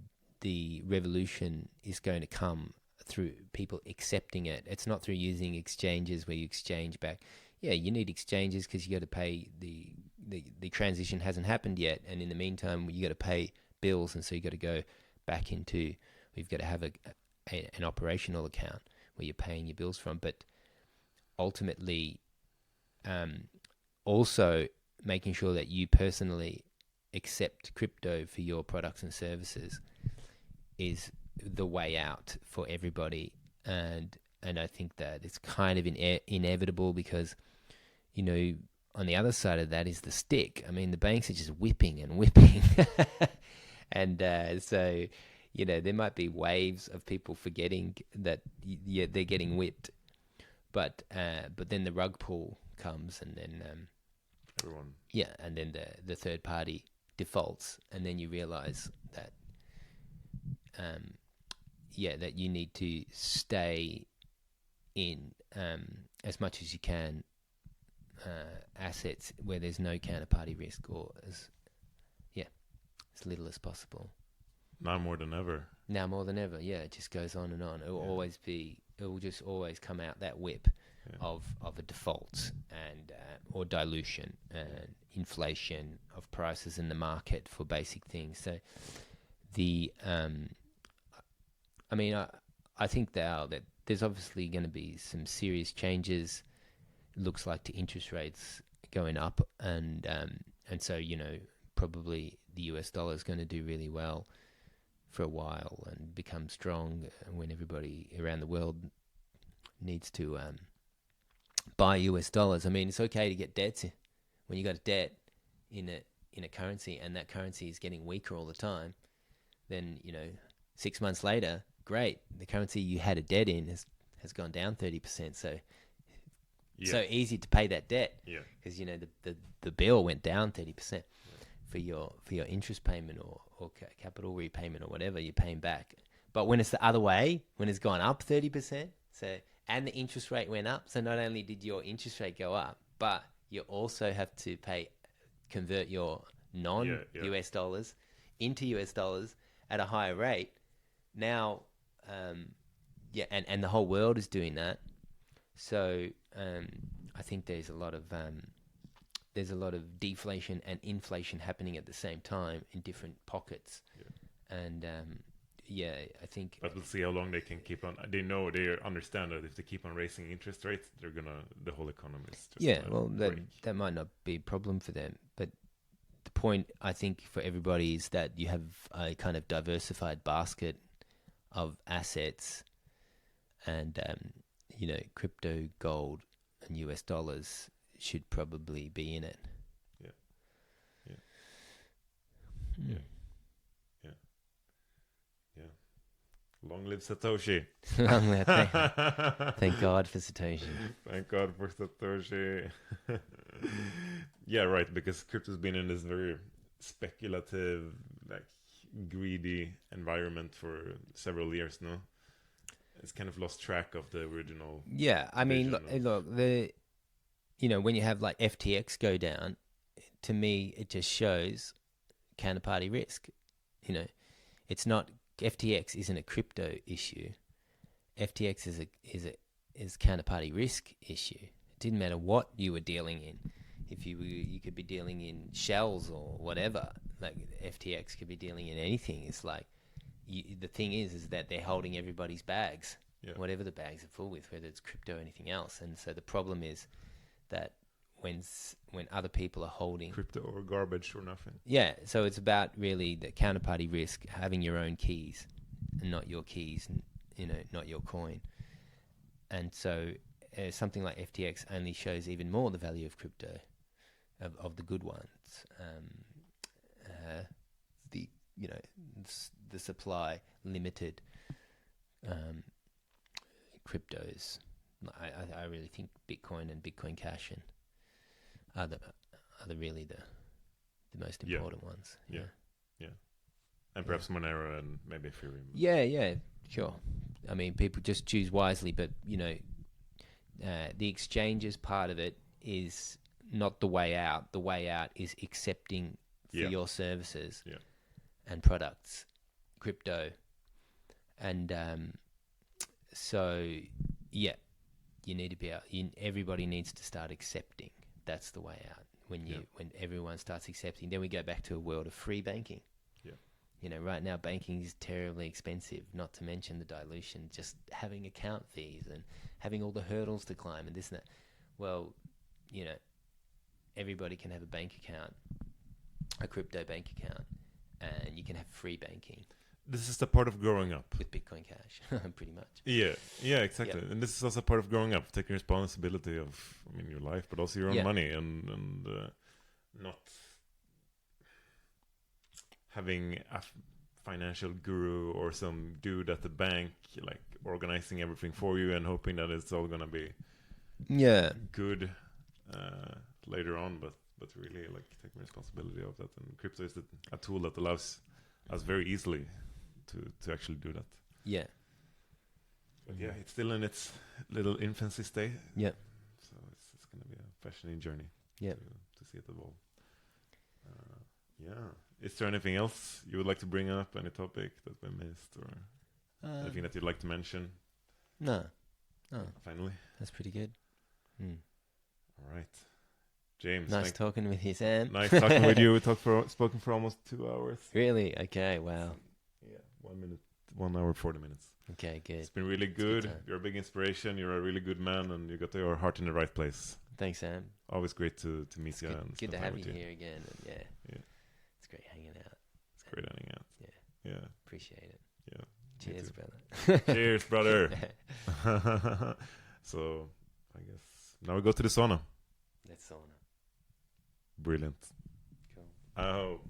[SPEAKER 2] the revolution is going to come through people accepting it. It's not through using exchanges where you exchange back. You need exchanges because you got to pay the transition hasn't happened yet, and in the meantime you got to pay bills, and so you got to go back into, we've got to have an operational account where you're paying your bills from. But ultimately, also making sure that you personally accept crypto for your products and services is the way out for everybody. And I think that it's kind of inevitable, because on the other side of that is the stick. I mean, the banks are just whipping and whipping. And so, there might be waves of people forgetting that they're getting whipped. But then the rug pull comes, and then
[SPEAKER 1] everyone.
[SPEAKER 2] Yeah, and then the third party defaults, and then you realize that that you need to stay in as much as you can assets where there's no counterparty risk, or as little as possible.
[SPEAKER 1] Now more than ever.
[SPEAKER 2] Yeah, it just goes on and on. It will just always come out that whip of a default and or dilution and inflation of prices in the market for basic things. So I think that there's obviously going to be some serious changes. It looks like to interest rates going up, and so probably the US dollar is going to do really well for a while and become strong when everybody around the world needs to buy US dollars. I mean, it's okay to get debts when you got a debt in a currency, and that currency is getting weaker all the time. Then 6 months later, great, the currency you had a debt in has gone down 30%. So easy to pay that debt because the bill went down 30%. For your interest payment or capital repayment or whatever you're paying back. But when it's the other way, when it's gone up 30%, and the interest rate went up, so not only did your interest rate go up, but you also have to convert your non-US dollars into US dollars at a higher rate. Now, and the whole world is doing that. So I think there's a lot of deflation and inflation happening at the same time in different pockets. And I think.
[SPEAKER 1] But we'll see how long they can keep on. They understand that if they keep on raising interest rates, the whole economy is just
[SPEAKER 2] that might not be a problem for them. But the point, I think, for everybody is that you have a kind of diversified basket of assets, and crypto, gold, and US dollars should probably be in it.
[SPEAKER 1] Long live Satoshi.
[SPEAKER 2] Long live. Thank God for Satoshi.
[SPEAKER 1] Thank God for Satoshi. Yeah, right, because crypto's been in this very speculative, greedy environment for several years now. It's kind of lost track of the original.
[SPEAKER 2] Yeah, I mean, look, when you have like FTX go down, to me it just shows counterparty risk. It's not, FTX isn't a crypto issue. FTX is counterparty risk issue. It didn't matter what you were dealing in. If you could be dealing in shells or whatever, like FTX could be dealing in anything. It's like the thing is that they're holding everybody's bags, whatever the bags are full with, whether it's crypto or anything else. And so the problem is that when other people are holding
[SPEAKER 1] crypto or garbage or nothing.
[SPEAKER 2] Yeah, so it's about really the counterparty risk, having your own keys and not your keys, not your coin. And so something like FTX only shows even more the value of crypto, of the good ones. The supply limited cryptos. I really think Bitcoin and Bitcoin Cash are really the most important ones.
[SPEAKER 1] Yeah. And perhaps Monero and maybe Ethereum.
[SPEAKER 2] Yeah, sure. I mean, people just choose wisely, but the exchanges part of it is not the way out. The way out is accepting for your services and products, crypto, and you need to be out. Everybody needs to start accepting. That's the way out. When everyone starts accepting, then we go back to a world of free banking. Right now banking is terribly expensive, not to mention the dilution, just having account fees and having all the hurdles to climb and this and that. Well, everybody can have a bank account, a crypto bank account, and you can have free banking.
[SPEAKER 1] this is the part of growing up.
[SPEAKER 2] with Bitcoin Cash, pretty much.
[SPEAKER 1] Yeah, exactly. And this is also part of growing up, taking responsibility of, your life, but also your own money, and not having a financial guru or some dude at the bank like organizing everything for you and hoping that it's all gonna be good later on, but really like taking responsibility of that. And crypto is a tool that allows us very easily to actually do that.
[SPEAKER 2] Yeah.
[SPEAKER 1] But yeah, it's still in its little infancy state.
[SPEAKER 2] Yeah.
[SPEAKER 1] So it's going to be a fascinating journey.
[SPEAKER 2] Yeah.
[SPEAKER 1] To see it evolve. Is there anything else you would like to bring up? Any topic that we missed, or anything that you'd like to mention?
[SPEAKER 2] No.
[SPEAKER 1] Finally,
[SPEAKER 2] that's pretty good.
[SPEAKER 1] All right, James.
[SPEAKER 2] Nice talking with you, Sam.
[SPEAKER 1] Nice talking with you. We spoken for almost 2 hours.
[SPEAKER 2] Really? Okay. Wow.
[SPEAKER 1] Yeah, 1 minute, 1 hour 40 minutes.
[SPEAKER 2] Okay, good.
[SPEAKER 1] It's been really good. You're a big inspiration. You're a really good man, and you got your heart in the right place.
[SPEAKER 2] Thanks, Sam.
[SPEAKER 1] Always great to meet you.
[SPEAKER 2] Good to have you here again. And it's great hanging out.
[SPEAKER 1] It's great hanging out. Yeah.
[SPEAKER 2] Appreciate it.
[SPEAKER 1] Yeah.
[SPEAKER 2] Cheers, brother.
[SPEAKER 1] Cheers, brother. So, I guess now we go to the sauna.
[SPEAKER 2] That's sauna.
[SPEAKER 1] Brilliant.
[SPEAKER 2] Cool.
[SPEAKER 1] Oh.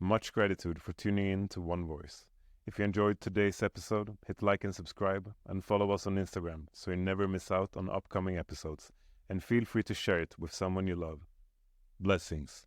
[SPEAKER 1] Much gratitude for tuning in to One Voice. If you enjoyed today's episode, hit like and subscribe, and follow us on Instagram so you never miss out on upcoming episodes. And feel free to share it with someone you love. Blessings.